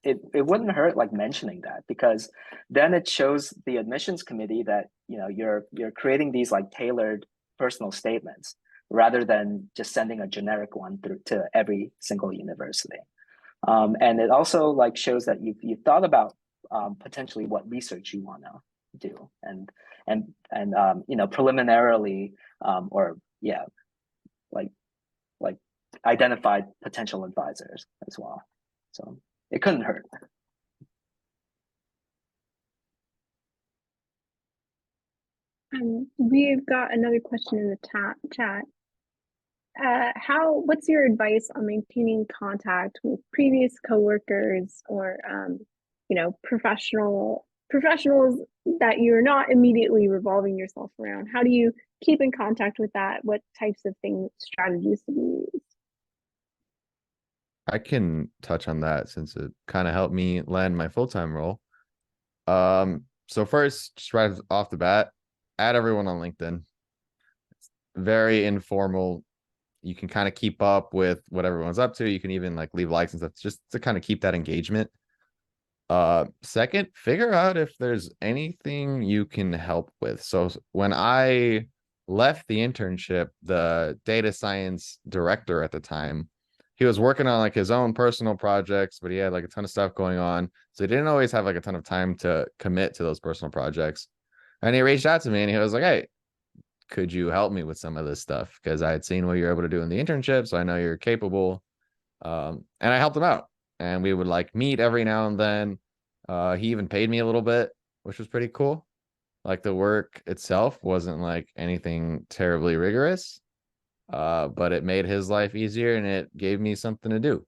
it wouldn't hurt like mentioning that, because then it shows the admissions committee that, you're creating these like tailored personal statements rather than just sending a generic one through to every single university. And it also like shows that you've thought about potentially what research you want to do, and preliminarily or like identified potential advisors as well. So it couldn't hurt. We've got another question in the chat. What's your advice on maintaining contact with previous coworkers or professionals that you're not immediately revolving yourself around? How do you keep in contact with that? What types of strategies do you use? I can touch on that since it kind of helped me land my full-time role. So first, just right off the bat, add everyone on LinkedIn. It's very informal. You can kind of keep up with what everyone's up to. You can even like leave likes and stuff just to kind of keep that engagement. Second, figure out if there's anything you can help with. So when I left the internship, the data science director at the time, he was working on like his own personal projects, but he had like a ton of stuff going on. So he didn't always have like a ton of time to commit to those personal projects. And he reached out to me and he was like, hey, could you help me with some of this stuff? Because I had seen what you're able to do in the internship. So I know you're capable. And I helped him out. And we would like meet every now and then. He even paid me a little bit, which was pretty cool. Like the work itself wasn't like anything terribly rigorous. But it made his life easier and it gave me something to do.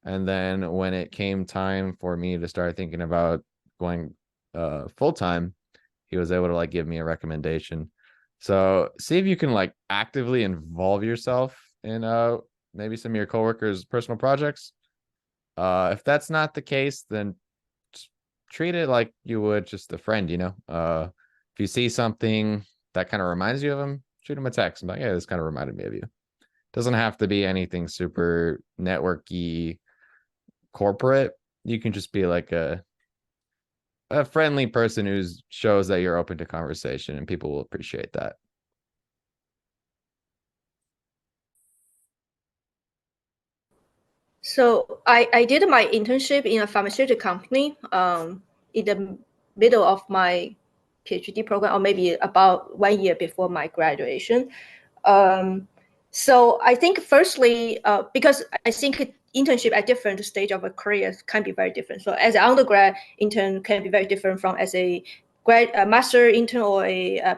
And then when it came time for me to start thinking about going full-time, he was able to like give me a recommendation. So see if you can like actively involve yourself in maybe some of your coworkers' personal projects. If that's not the case, then treat it like you would just a friend, if you see something that kind of reminds you of him, shoot him a text. I'm like, yeah, this kind of reminded me of you. Doesn't have to be anything super networky corporate. You can just be like a friendly person who shows that you're open to conversation, and people will appreciate that. So I did my internship in a pharmaceutical company in the middle of my PhD program, or maybe about 1 year before my graduation. So I think firstly, because I think internship at different stage of a career can be very different. So as an undergrad intern can be very different from as a master intern or a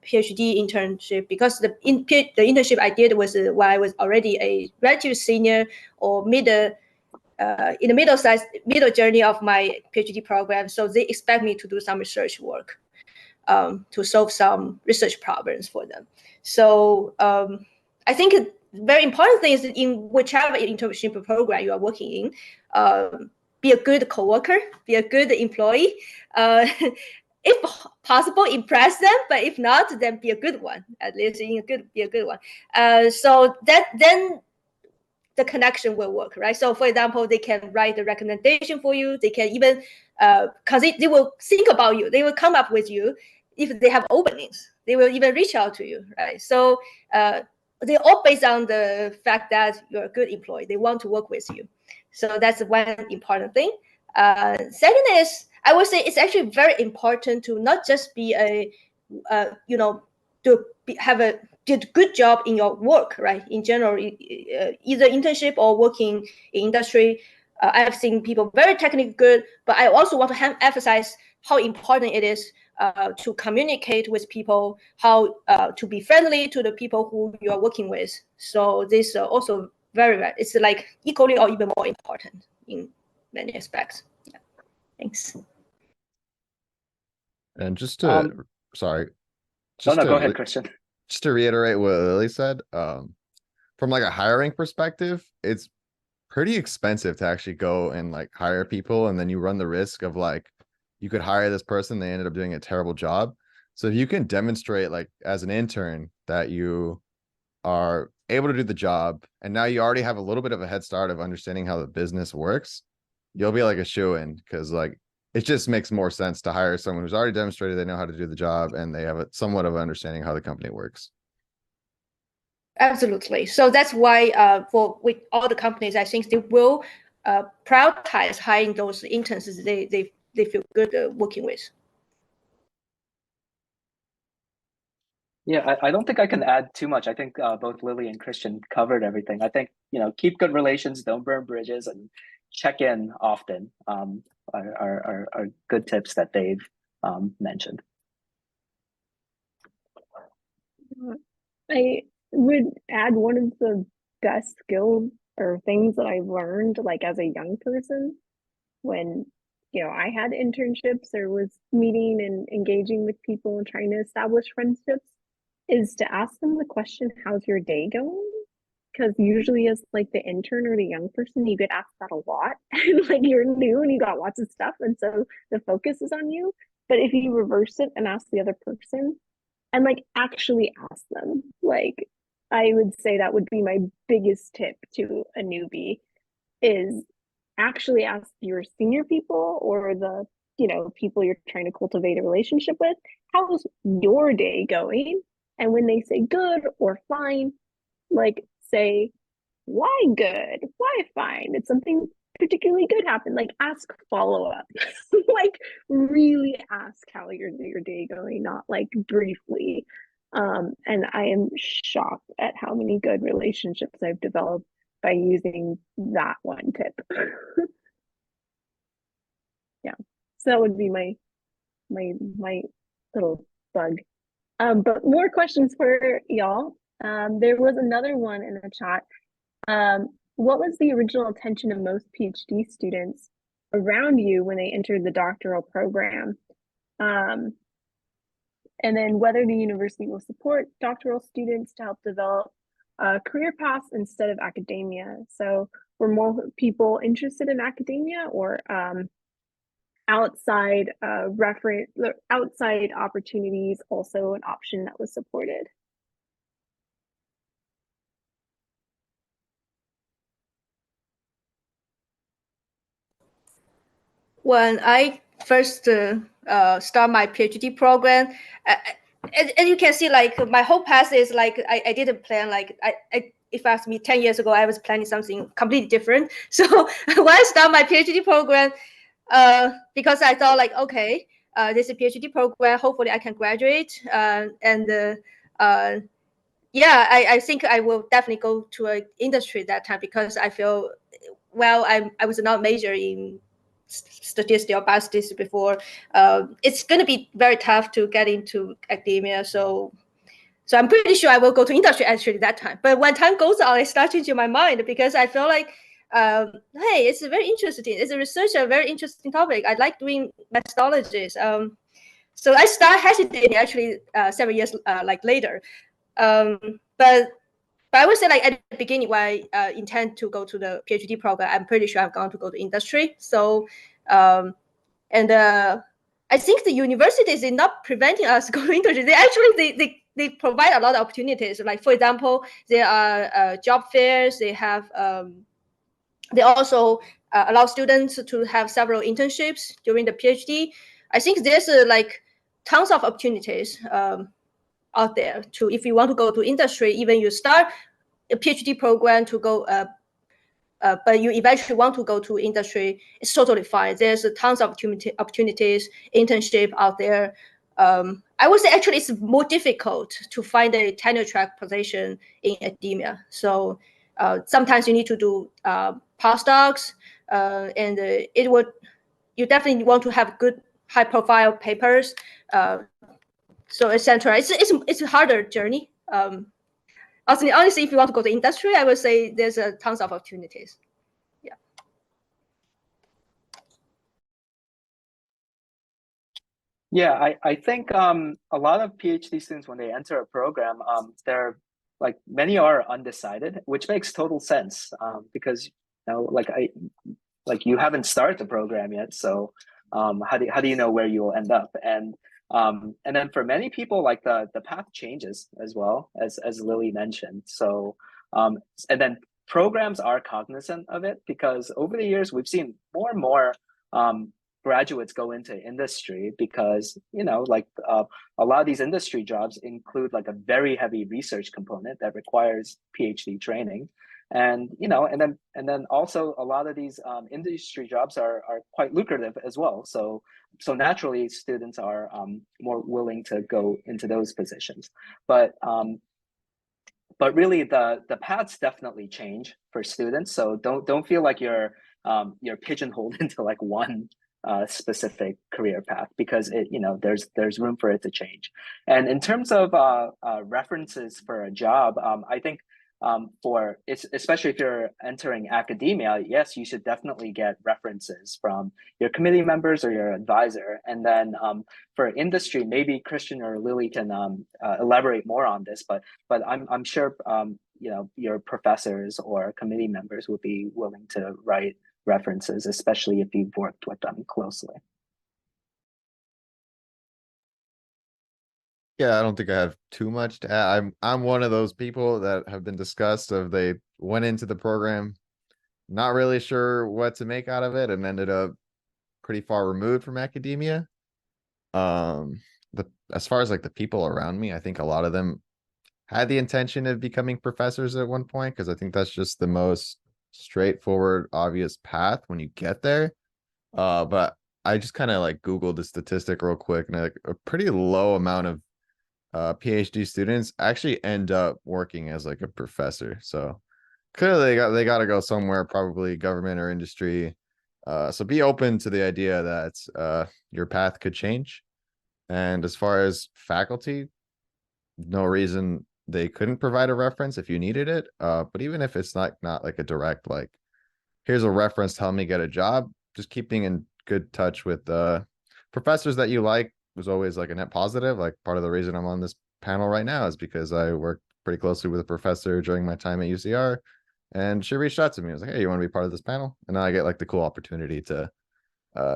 PhD internship, because the internship I did was when I was already a relatively senior or in the middle journey of my PhD program. So they expect me to do some research work to solve some research problems for them. So I think a very important thing is that in whichever internship program you are working in, be a good coworker, be a good employee. If possible, impress them, but if not, then be a good one. At least be a good one. So that then the connection will work, right? So for example, they can write the recommendation for you. They can even, because they will think about you. They will come up with you if they have openings. They will even reach out to you, right? So they're all based on the fact that you're a good employee. They want to work with you. So that's one important thing. Second is, I would say it's actually very important to not just be did a good job in your work, right? In general, either internship or working in industry. I have seen people very technically good, but I also want to emphasize how important it is to communicate with people, how to be friendly to the people who you are working with. So this also it's like equally or even more important in many aspects. Yeah. Thanks. And just to, sorry. No, go ahead, Christian. Just to reiterate what Lili said, from like a hiring perspective, it's pretty expensive to actually go and like hire people, and then you run the risk of like you could hire this person, they ended up doing a terrible job. So if you can demonstrate like as an intern that you are able to do the job, and now you already have a little bit of a head start of understanding how the business works, you'll be like a shoo-in, because like it just makes more sense to hire someone who's already demonstrated they know how to do the job and they have a somewhat of an understanding how the company works. Absolutely. So that's why with all the companies, I think they will prioritize hiring those interns they feel good working with. Yeah, I don't think I can add too much. I think both Lili and Christian covered everything. I think, keep good relations, don't burn bridges, and check in often are good tips that they've mentioned. I would add one of the best skills or things that I've learned like as a young person when I had internships or was meeting and engaging with people and trying to establish friendships is to ask them the question, how's your day going? Because usually as like the intern or the young person, you get asked that a lot and like you're new and you got lots of stuff, and so the focus is on you. But if you reverse it and ask the other person and like actually ask them, like I would say that would be my biggest tip to a newbie is actually ask your senior people or the people you're trying to cultivate a relationship with, how's your day going? And when they say good or fine, like say, why good? Why fine? Did something particularly good happen? Like ask follow-up. Like really ask how your day going, not like briefly. And I am shocked at how many good relationships I've developed by using that one tip. Yeah. So that would be my little bug. But more questions for y'all. There was another one in the chat. What was the original intention of most PhD students around you when they entered the doctoral program? And then whether the university will support doctoral students to help develop career paths instead of academia. So were more people interested in academia or outside outside opportunities also an option that was supported? When I first start my PhD program, and you can see like my whole path is like I didn't plan like if you asked me 10 years ago, I was planning something completely different. So when I start my PhD program, because I thought like, okay, this PhD program. Hopefully, I can graduate. Yeah, I think I will definitely go to an industry that time because I feel, well, I was not major in statistics or biostatistics before. It's going to be very tough to get into academia. So I'm pretty sure I will go to industry actually that time. But when time goes on, I start changing my mind because I feel like, hey, it's very interesting. It's a research, a very interesting topic. I like doing methodologies. So I start hesitating actually several years like later. But I would say like at the beginning when I intend to go to the PhD program, I'm pretty sure I'm going to go to industry. So I think the universities are not preventing us going to industry. They actually they provide a lot of opportunities. Like for example, there are job fairs. They have they also allow students to have several internships during the PhD. I think there's like tons of opportunities out there to, if you want to go to industry, even you start a PhD program to go, but you eventually want to go to industry, it's totally fine. There's tons of opportunities, internship out there. I would say actually it's more difficult to find a tenure track position in academia. So sometimes you need to do postdocs, and you definitely want to have good high profile papers. So etc. It's a harder journey. Honestly, if you want to go to industry, I would say there's tons of opportunities. Yeah. Yeah, I think a lot of PhD students when they enter a program, they're like many are undecided, which makes total sense because like you haven't started the program yet, so how do you know where you will end up? And then for many people, like the path changes as well as Lili mentioned. So and then programs are cognizant of it because over the years we've seen more and more graduates go into industry because like a lot of these industry jobs include like a very heavy research component that requires PhD training. And and then also a lot of these industry jobs are quite lucrative as well. So naturally students are more willing to go into those positions. But really the paths definitely change for students. So don't feel like you're pigeonholed into like one specific career path because there's room for it to change. And in terms of references for a job, I think especially if you're entering academia, yes, you should definitely get references from your committee members or your advisor. And then for industry, maybe Christian or Lili can elaborate more on this, but I'm sure your professors or committee members would be willing to write references, especially if you've worked with them closely. Yeah, I don't think I have too much to add. I'm one of those people that have been discussed of they went into the program not really sure what to make out of it and ended up pretty far removed from academia. As far as like the people around me, I think a lot of them had the intention of becoming professors at one point because I think that's just the most straightforward, obvious path when you get there. But I just kind of like Googled the statistic real quick, and like a pretty low amount of PhD students actually end up working as like a professor. So clearly they got to go somewhere, probably government or industry. So be open to the idea that your path could change. And as far as faculty, no reason they couldn't provide a reference if you needed it. But even if it's not like a direct like, here's a reference, help me get a job, just keeping in good touch with professors that you like was always like a net positive. Like part of the reason I'm on this panel right now is because I worked pretty closely with a professor during my time at UCR, and she reached out to me. I was like, hey, you want to be part of this panel? And now I get like the cool opportunity to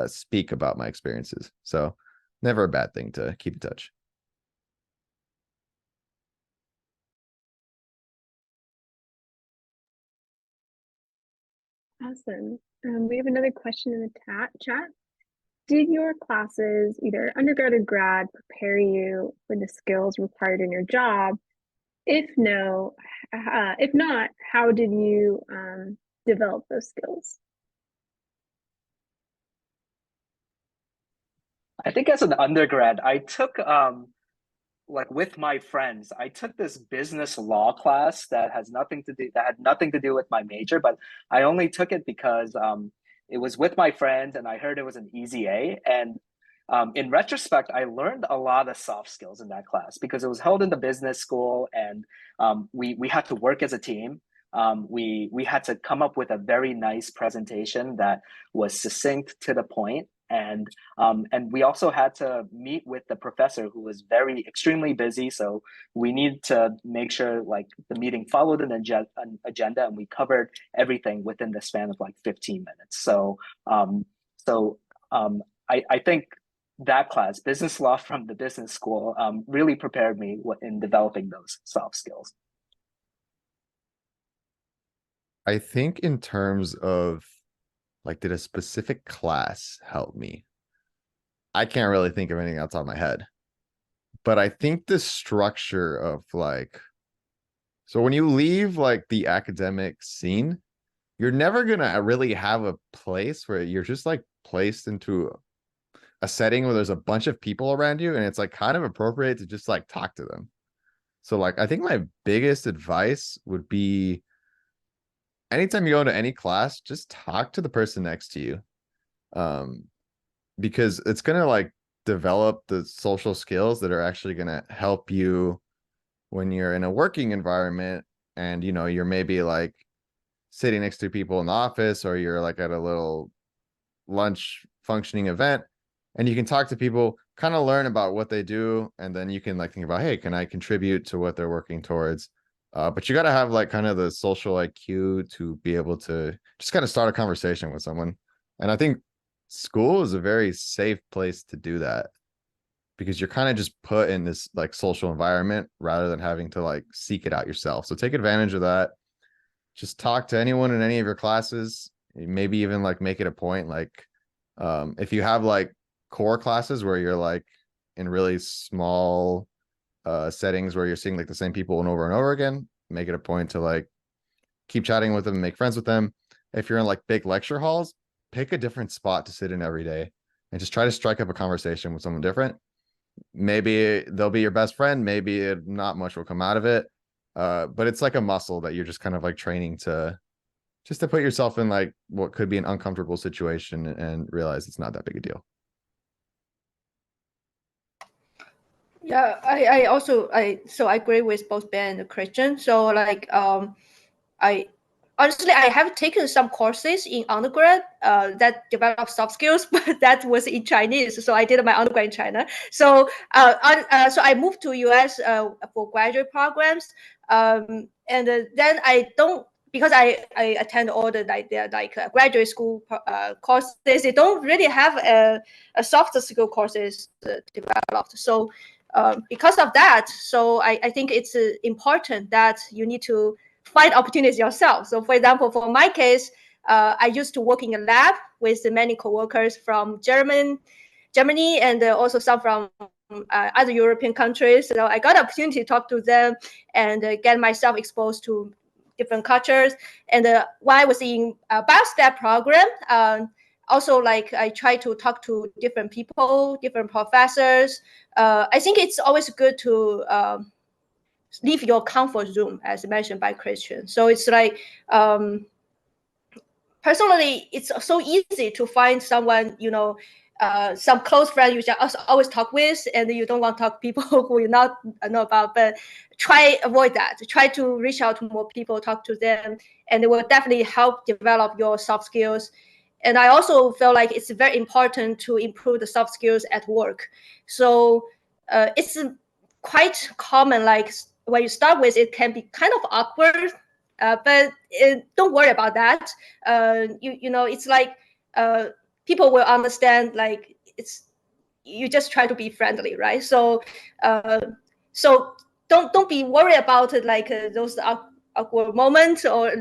speak about my experiences. So never a bad thing to keep in touch. Awesome. We have another question in the chat. Did your classes, either undergrad or grad, prepare you for the skills required in your job? If no, if not, how did you develop those skills? I think as an undergrad, I took like with my friends, I took this business law class that had nothing to do with my major, but I only took it because it was with my friends and I heard it was an easy A. And in retrospect, I learned a lot of soft skills in that class because it was held in the business school, and we had to work as a team. We had to come up with a very nice presentation that was succinct to the point, and we also had to meet with the professor who was extremely busy. So we need to make sure like the meeting followed an agenda, and we covered everything within the span of like 15 minutes. So I think that class, business law from the business school, really prepared me in developing those soft skills. I think in terms of like, did a specific class help me? I can't really think of anything outside my head. But I think the structure of like, so when you leave like the academic scene, you're never gonna really have a place where you're just like placed into a setting where there's a bunch of people around you, and it's like kind of appropriate to just like talk to them. So like, I think my biggest advice would be anytime you go into any class, just talk to the person next to you. Because it's gonna like develop the social skills that are actually gonna help you when you're in a working environment, and you're maybe like sitting next to people in the office, or you're like at a little lunch functioning event, and you can talk to people, kind of learn about what they do, and then you can like think about, hey, can I contribute to what they're working towards? But you got to have like kind of the social IQ to be able to just kind of start a conversation with someone. And I think school is a very safe place to do that, because you're kind of just put in this like social environment rather than having to like seek it out yourself. So take advantage of that. Just talk to anyone in any of your classes. Maybe even like make it a point, like if you have like core classes where you're like in really small settings where you're seeing like the same people and over again, make it a point to like keep chatting with them, make friends with them. If you're in like big lecture halls, pick a different spot to sit in every day and just try to strike up a conversation with someone different. Maybe they'll be your best friend, maybe not much will come out of it. But it's like a muscle that you're just kind of like training to just to put yourself in like what could be an uncomfortable situation and realize it's not that big a deal. Yeah, I agree with both Ben and Christian. So like I honestly I have taken some courses in undergrad that develop soft skills, but that was in Chinese. So I did my undergrad in China. So so I moved to US for graduate programs, and then I don't, because I attend all the graduate school courses. They don't really have a soft skill courses developed. So because of that, so I think it's important that you need to find opportunities yourself. So for example, for my case, I used to work in a lab with many coworkers from Germany, and also some from other European countries. So I got an opportunity to talk to them and get myself exposed to different cultures. And while I was in a BioStat program, also like I try to talk to different people, different professors. I think it's always good to leave your comfort zone, as mentioned by Christian. So it's like personally, it's so easy to find someone, some close friend you just always talk with, and you don't want to talk to people who you not know about. But avoid that. Try to reach out to more people, talk to them, and it will definitely help develop your soft skills. And I also feel like it's very important to improve the soft skills at work. So it's quite common, like when you start with, it can be kind of awkward, but don't worry about that. It's like people will understand. Like you just try to be friendly, right? So so don't be worried about it, like those awkward moments, or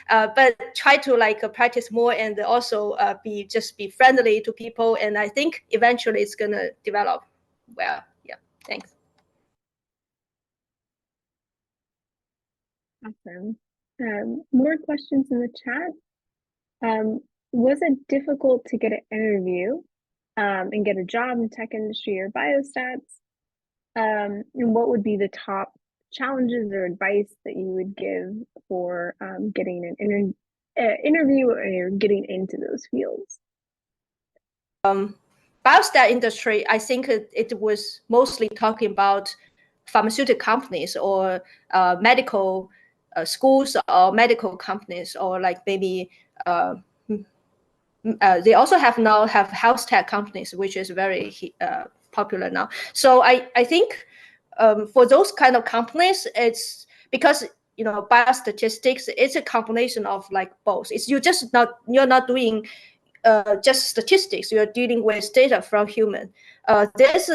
but try to like practice more, and also be friendly to people. And I think eventually it's gonna develop well. Yeah, thanks. Awesome. More questions in the chat. Was it difficult to get an interview? and get a job in tech industry or biostats, and what would be the top challenges or advice that you would give for getting an interview or getting into those fields? Biostat industry, I think it was mostly talking about pharmaceutical companies or medical schools or medical companies, or like maybe they also now have health tech companies, which is very popular now. So I think for those kind of companies, it's because biostatistics, it's a combination of like both. You're not doing just statistics. You're dealing with data from human. There's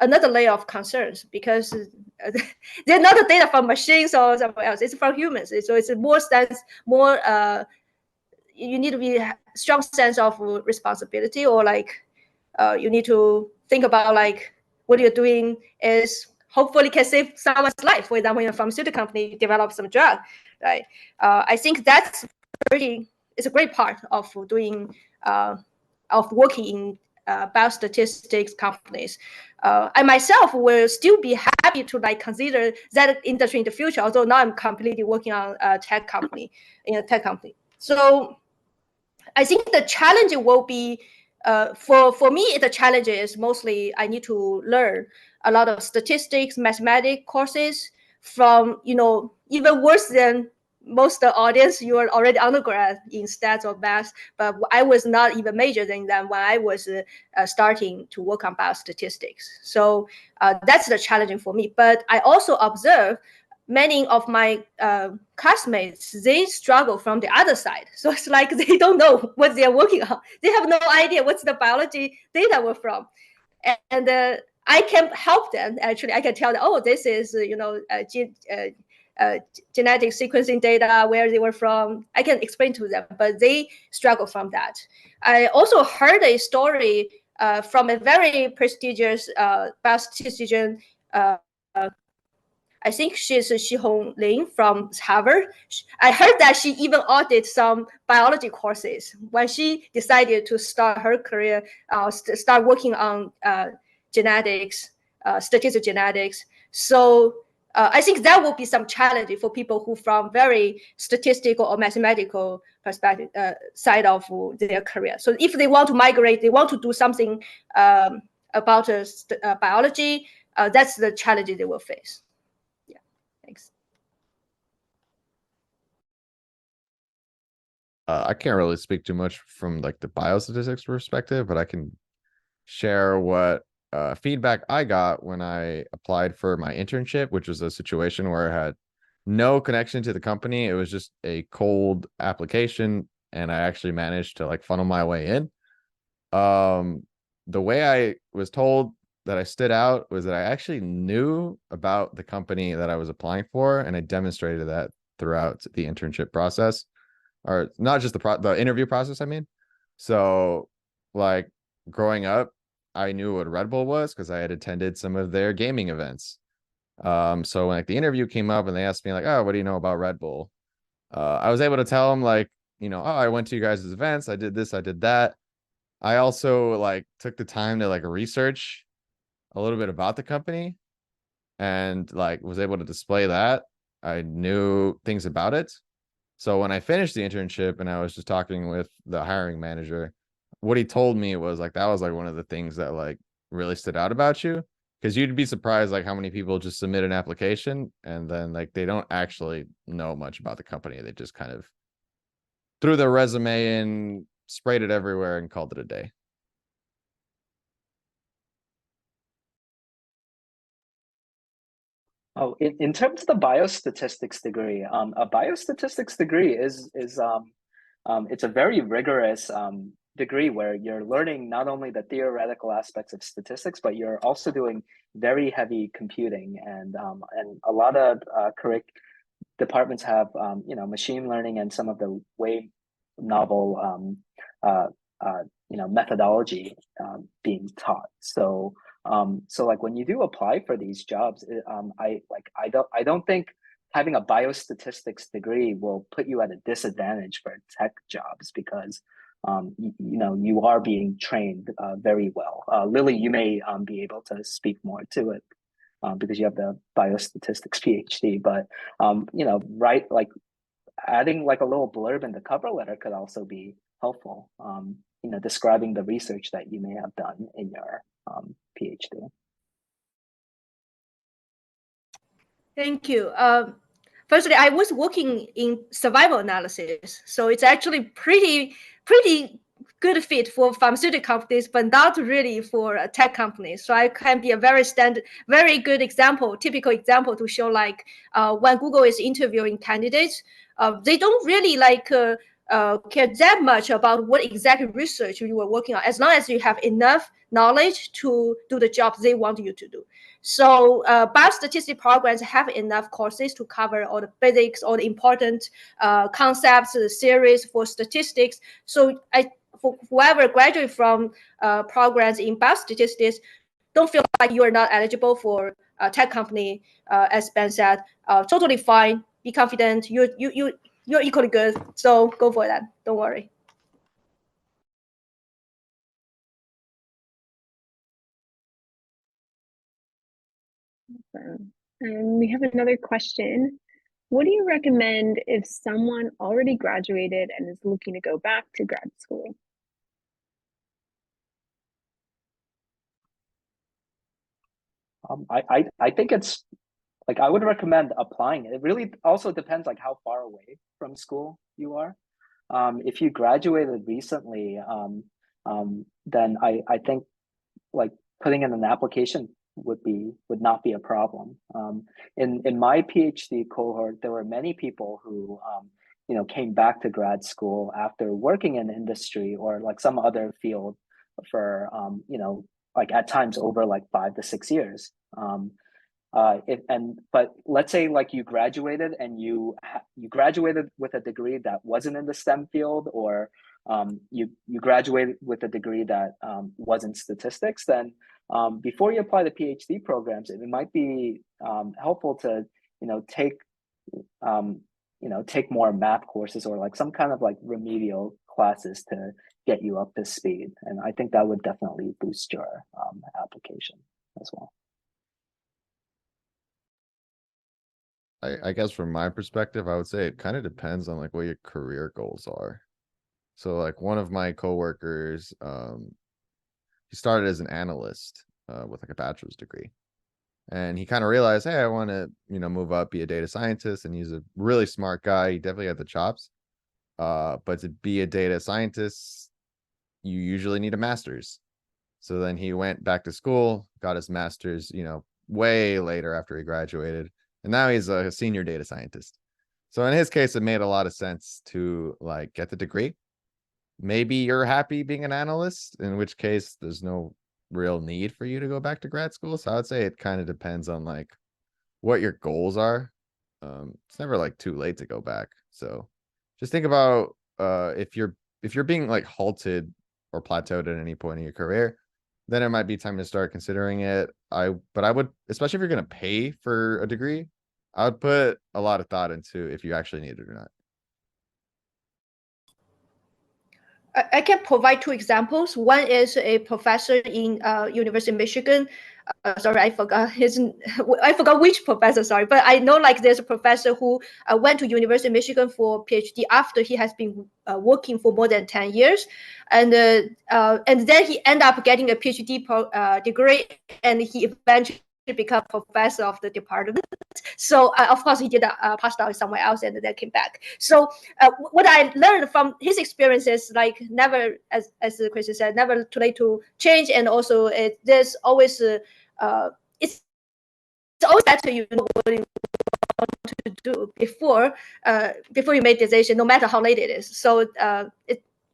another layer of concerns because they're not the data from machines or somewhere else. It's from humans. So it's more you need to be a strong sense of responsibility, or like you need to think about like what you're doing is hopefully can save someone's life. For example, in a pharmaceutical company, you develop some drug, right? I think it's a great part of doing of working in biostatistics companies. I myself will still be happy to like consider that industry in the future, although now I'm completely working on a tech company, in a tech company. So I think the challenge will be for me, the challenge is mostly I need to learn a lot of statistics, mathematics courses from, even worse than most of the audience, you are already undergrad in stats or math, but I was not even majoring them when I was starting to work on biostatistics. So that's the challenging for me. But I also observe many of my classmates, they struggle from the other side. So it's like they don't know what they're working on. They have no idea what's the biology data were from. And I can help them. Actually, I can tell them, oh, this is, genetic sequencing data, where they were from. I can explain to them, but they struggle from that. I also heard a story from a very prestigious biostatistician, I think she's Shihong Lin from Harvard. I heard that she even audited some biology courses when she decided to start her career, start working on genetics, statistical genetics. So I think that will be some challenge for people who from very statistical or mathematical perspective side of their career. So if they want to migrate, they want to do something about biology, that's the challenge they will face. Thanks. I can't really speak too much from like the biostatistics perspective, but I can share what feedback I got when I applied for my internship, which was a situation where I had no connection to the company. It was just a cold application, and I actually managed to like funnel my way in. The way I was told that I stood out was that I actually knew about the company that I was applying for, and I demonstrated that throughout the internship process, or not just the interview process, I mean. So like growing up, I knew what Red Bull was because I had attended some of their gaming events. So when like the interview came up and they asked me like, oh, what do you know about Red Bull? I was able to tell them like, oh, I went to you guys' events, I did this, I did that. I also like took the time to like research a little bit about the company and like was able to display that. I knew things about it. So when I finished the internship and I was just talking with the hiring manager, what he told me was like, that was like one of the things that like really stood out about you, because you'd be surprised like how many people just submit an application and then like they don't actually know much about the company. They just kind of threw their resume in, sprayed it everywhere, and called it a day. Oh, in terms of the biostatistics degree, a biostatistics degree is it's a very rigorous degree where you're learning not only the theoretical aspects of statistics, but you're also doing very heavy computing, and a lot of departments have machine learning and some of the way novel methodology being taught. So like when you do apply for these jobs, I don't think having a biostatistics degree will put you at a disadvantage for tech jobs, because you are being trained very well. Lili, you may be able to speak more to it because you have the biostatistics PhD. But right, like adding like a little blurb in the cover letter could also be helpful. Describing the research that you may have done in your PhD. Thank you. Firstly, I was working in survival analysis, so it's actually pretty good fit for pharmaceutical companies, but not really for tech companies. So I can be a very good example, typical example to show like when Google is interviewing candidates, they don't really care that much about what exact research you were working on, as long as you have enough knowledge to do the job they want you to do. So biostatistics programs have enough courses to cover all the basics, all the important concepts, the theories for statistics. So for whoever graduate from programs in biostatistics, don't feel like you are not eligible for a tech company. As Ben said, totally fine. Be confident. You're equally good. So go for that. Don't worry. Awesome. And we have another question. What do you recommend if someone already graduated and is looking to go back to grad school? I think it's like I would recommend applying it. It really also depends like how far away from school you are. If you graduated recently, then I think like putting in an application would not be a problem. In my PhD cohort, there were many people who came back to grad school after working in industry or like some other field for like at times over like 5 to 6 years. But let's say like you graduated and you graduated with a degree that wasn't in the STEM field, or you graduated with a degree that wasn't statistics, then before you apply to PhD programs, it might be helpful to take more math courses or like some kind of like remedial classes to get you up to speed. And I think that would definitely boost your application as well. I guess from my perspective, I would say it kind of depends on like what your career goals are. So like one of my coworkers, he started as an analyst with like a bachelor's degree. And he kind of realized, hey, I want to, move up, be a data scientist. And he's a really smart guy. He definitely had the chops. But to be a data scientist, you usually need a master's. So then he went back to school, got his master's, way later after he graduated. And now he's a senior data scientist. So in his case, it made a lot of sense to like get the degree. Maybe you're happy being an analyst, in which case there's no real need for you to go back to grad school. So I would say it kind of depends on like what your goals are. It's never like too late to go back. So just think about if you're being like halted or plateaued at any point in your career, then it might be time to start considering it. But I would, especially if you're going to pay for a degree, I would put a lot of thought into if you actually need it or not. I can provide two examples. One is a professor in University of Michigan. Sorry, I forgot which professor. Sorry, but I know like there's a professor who went to University of Michigan for PhD after he has been working for more than 10 years, and then he ended up getting a PhD degree, and he eventually become professor of the department. So of course he did a postdoc somewhere else and then came back. So what I learned from his experiences, like never, as Christian said, never too late to change, and also there's always it's always better you know what you want to do before you make decision, no matter how late it is. So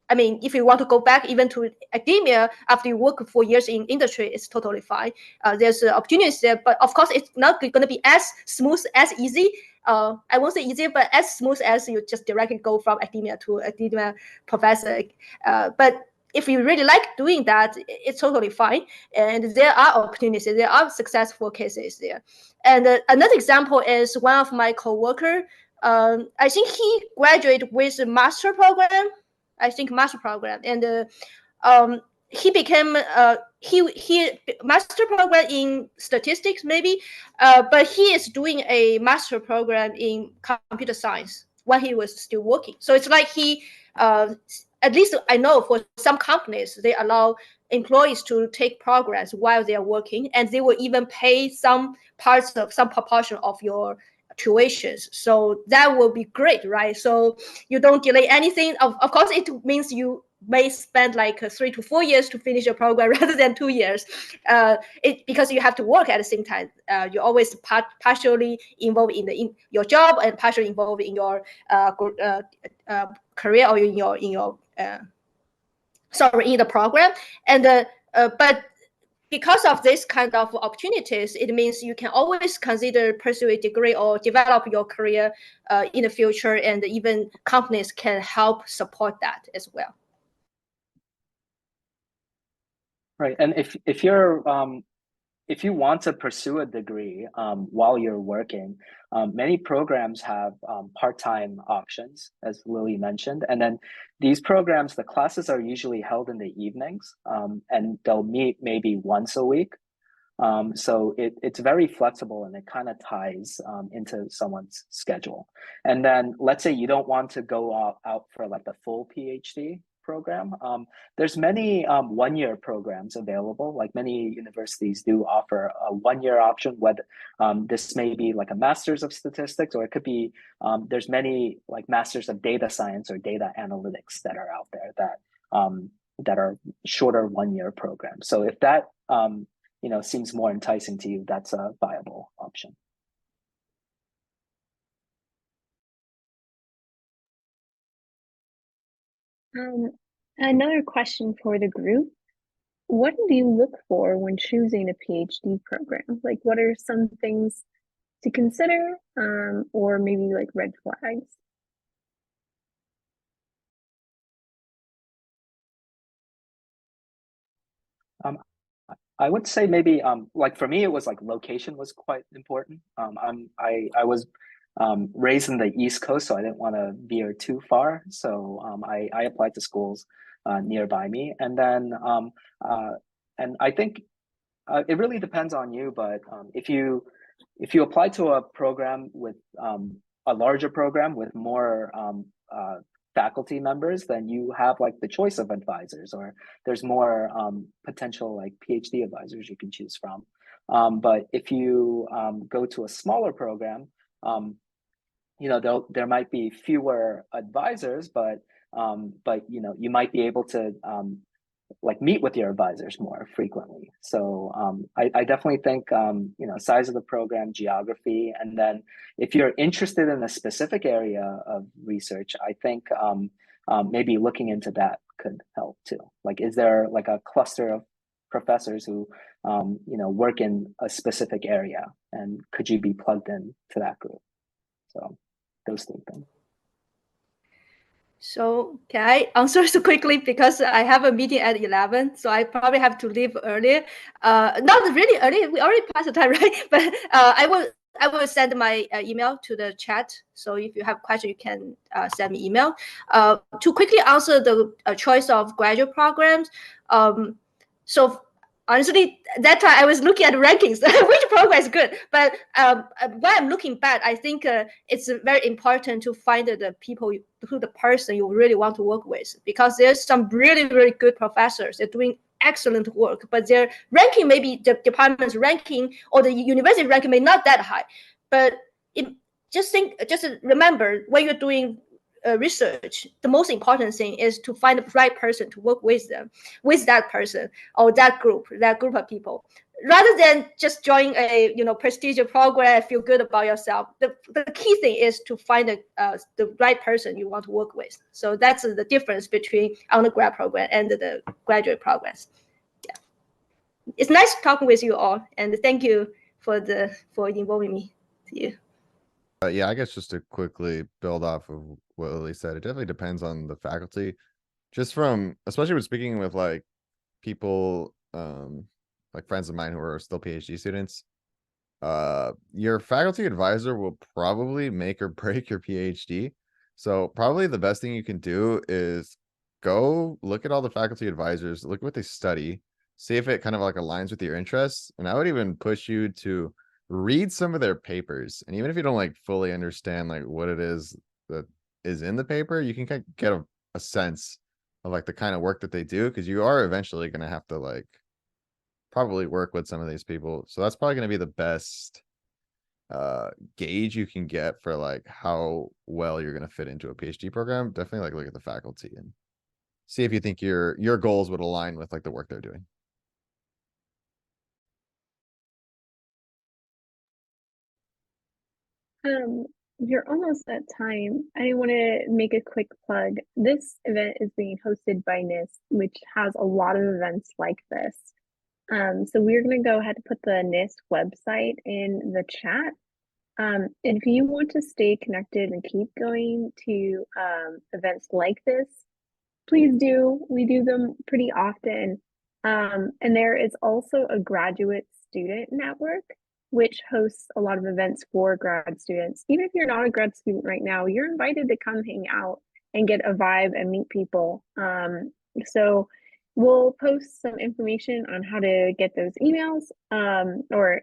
I mean, if you want to go back even to academia after you work for years in industry, it's totally fine. There's opportunities there, but of course, it's not going to be as smooth, as easy. I won't say easy, but as smooth as you just directly go from academia to academia professor. But if you really like doing that, it's totally fine. And there are opportunities, there are successful cases there. And another example is one of my coworker. I think he graduated with a master program. I think, master program, and he became he master program in statistics maybe, but he is doing a master program in computer science when he was still working. So it's like he at least I know for some companies they allow employees to take programs while they are working, and they will even pay some parts of some proportion of your tuitions. So that will be great, right? So you don't delay anything. Of course, it means you may spend like 3 to 4 years to finish your program rather than 2 years. Because you have to work at the same time. You're always partially involved in your job and partially involved in your career or in your in the program. And but because of this kind of opportunities, it means you can always consider pursue a degree or develop your career in the future, and even companies can help support that as well. Right, and if you want to pursue a degree while you're working, many programs have part-time options, as Lili mentioned. And then these programs, the classes are usually held in the evenings, and they'll meet maybe once a week. So it's very flexible, and it kind of ties into someone's schedule. And then let's say you don't want to go out for like the full PhD program. There's many one-year programs available. Like many universities do offer a one-year option, whether this may be like a master's of statistics, or it could be there's many like masters of data science or data analytics that are out there that are shorter one-year programs. So if that seems more enticing to you, that's a viable option. Another question for the group. What do you look for when choosing a PhD program? Like, what are some things to consider, or maybe like red flags? I would say maybe like for me, it was like location was quite important. I was raised in the East Coast, so I didn't want to veer too far. So I applied to schools nearby me, and then and I think it really depends on you. But if you apply to a program with a larger program with more faculty members, then you have like the choice of advisors, or there's more potential like PhD advisors you can choose from. But if you go to a smaller program, there might be fewer advisors, but you might be able to like meet with your advisors more frequently. So I definitely think size of the program, geography, and then if you're interested in a specific area of research, I think maybe looking into that could help too. Like, is there like a cluster of professors who work in a specific area, and could you be plugged in to that group? So those three things. So can I answer so quickly, because I have a meeting at 11, so I probably have to leave earlier. Not really early, we already passed the time, right? But I will send my email to the chat. So if you have questions, you can send me email. To quickly answer the choice of graduate programs. So honestly, that time I was looking at the rankings, which program is good. But when I'm looking back, I think it's very important to find the people, the person you really want to work with, because there's some really, really good professors. They're doing excellent work, but their ranking, maybe the department's ranking or the university ranking may not that high. But just remember, when you're doing research, the most important thing is to find the right person to work with that person or that group of people, rather than just join a prestigious program, feel good about yourself. The key thing is to find the right person you want to work with. So that's the difference between undergrad program and the graduate programs. Yeah, it's nice talking with you all, and thank you for involving me. See you. Yeah, I guess just to quickly build off of what Lili said, it definitely depends on the faculty. Just from, especially with speaking with like people, like friends of mine who are still PhD students, your faculty advisor will probably make or break your PhD. So probably the best thing you can do is go look at all the faculty advisors, look what they study, see if it kind of like aligns with your interests. And I would even push you to read some of their papers. And even if you don't like fully understand like what it is that is in the paper, you can kind of get a sense of like the kind of work that they do, because you are eventually going to have to like probably work with some of these people. So that's probably going to be the best gauge you can get for like how well you're going to fit into a PhD program. Definitely like look at the faculty and see if you think your goals would align with like the work they're doing. You're almost at time. I want to make a quick plug. This event is being hosted by NIST, which has a lot of events like this. So we're going to go ahead and put the NIST website in the chat. And if you want to stay connected and keep going to events like this, please do. We do them pretty often. And there is also a graduate student network, which hosts a lot of events for grad students. Even if you're not a grad student right now, you're invited to come hang out and get a vibe and meet people. So we'll post some information on how to get those emails, or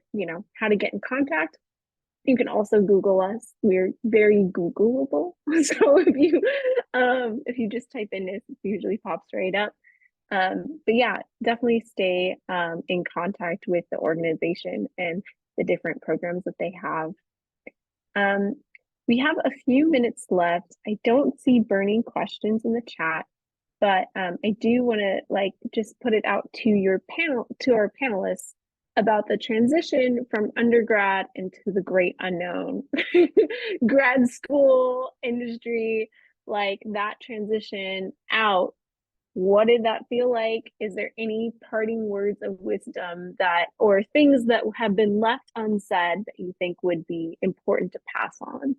how to get in contact. You can also Google us. We're very Googleable. So if you just type in this, it usually pops right up. But yeah, definitely stay in contact with the organization and the different programs that they have. We have a few minutes left. I don't see burning questions in the chat, but I do want to just put it out to our panelists about the transition from undergrad into the great unknown. Grad school, industry, like that transition out. What did that feel like? Is there any parting words of wisdom or things that have been left unsaid that you think would be important to pass on?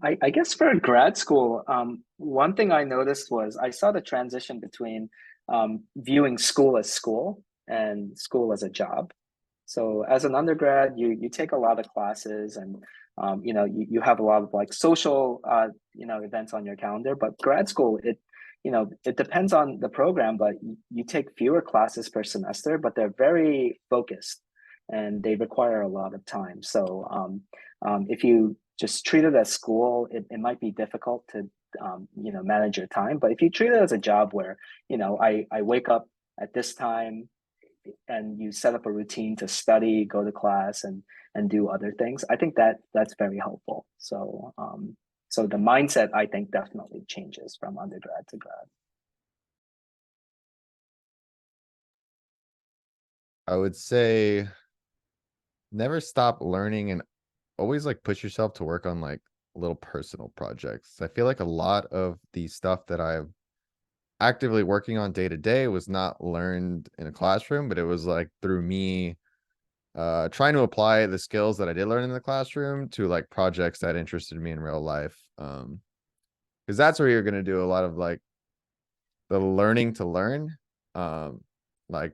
I guess for grad school, one thing I noticed was I saw the transition between viewing school as school and school as a job. So as an undergrad, you take a lot of classes and you have a lot of like social events on your calendar. But grad school, it depends on the program, but you take fewer classes per semester, but they're very focused and they require a lot of time. So if you just treat it as school, it might be difficult to manage your time. But if you treat it as a job where I wake up at this time and you set up a routine to study, go to class, and do other things, I think that's very helpful. So so the mindset, I think, definitely changes from undergrad to grad. I would say never stop learning and always like push yourself to work on like little personal projects. I feel like a lot of the stuff that I've actively working on day to day was not learned in a classroom, but it was like through me trying to apply the skills that I did learn in the classroom to like projects that interested me in real life. Because that's where you're going to do a lot of like the learning to learn. Like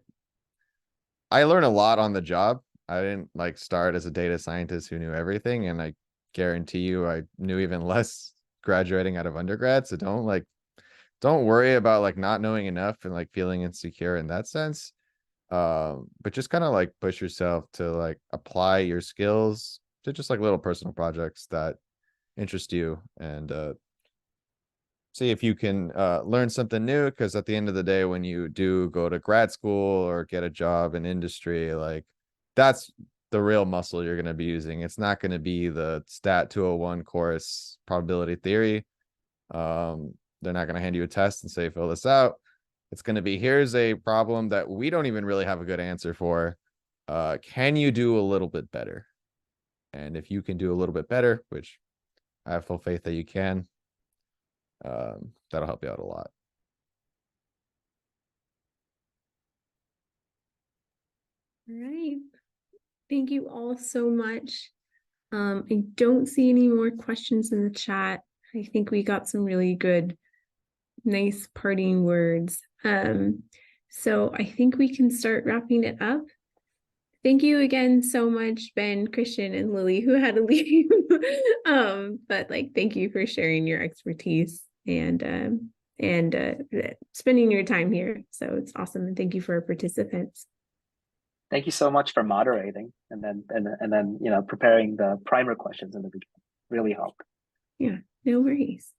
I learned a lot on the job. I didn't like start as a data scientist who knew everything, and I guarantee you I knew even less graduating out of undergrad. So don't worry about like not knowing enough and like feeling insecure in that sense. But just kind of like push yourself to like apply your skills to just like little personal projects that interest you, and see if you can learn something new, because at the end of the day, when you do go to grad school or get a job in industry, like that's the real muscle you're going to be using. It's not going to be the stat 201 course probability theory. They're not going to hand you a test and say fill this out. It's going to be, here's a problem that we don't even really have a good answer for. Can you do a little bit better? And if you can do a little bit better, which I have full faith that you can, that'll help you out a lot. All right. Thank you all so much. I don't see any more questions in the chat. I think we got some really good, nice parting words. So I think we can start wrapping it up. thank you again so much, Ben, Christian, and Lily, who had to leave. But like, thank you for sharing your expertise and spending your time here. So it's awesome, and thank you for our participants. Thank you so much for moderating and then preparing the primer questions in the beginning. Really helped. Yeah, no worries.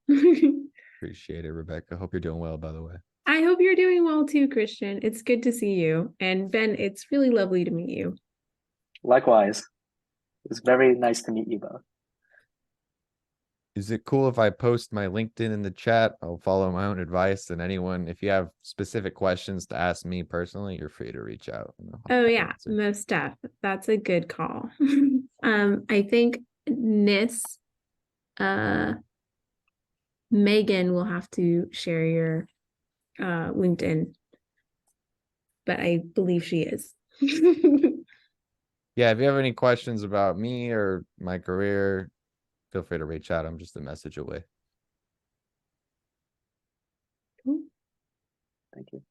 Appreciate it, Rebecca. Hope you're doing well, by the way. I hope you're doing well too, Christian. It's good to see you. And Ben, it's really lovely to meet you. Likewise. It's very nice to meet you both. Is it cool if I post my LinkedIn in the chat? I'll follow my own advice. And anyone, if you have specific questions to ask me personally, you're free to reach out. Oh yeah, most stuff. That's a good call. I think Nis, Megan will have to share your LinkedIn, but I believe she is. Yeah, if you have any questions about me or my career, feel free to reach out. I'm just a message away. Cool. Thank you.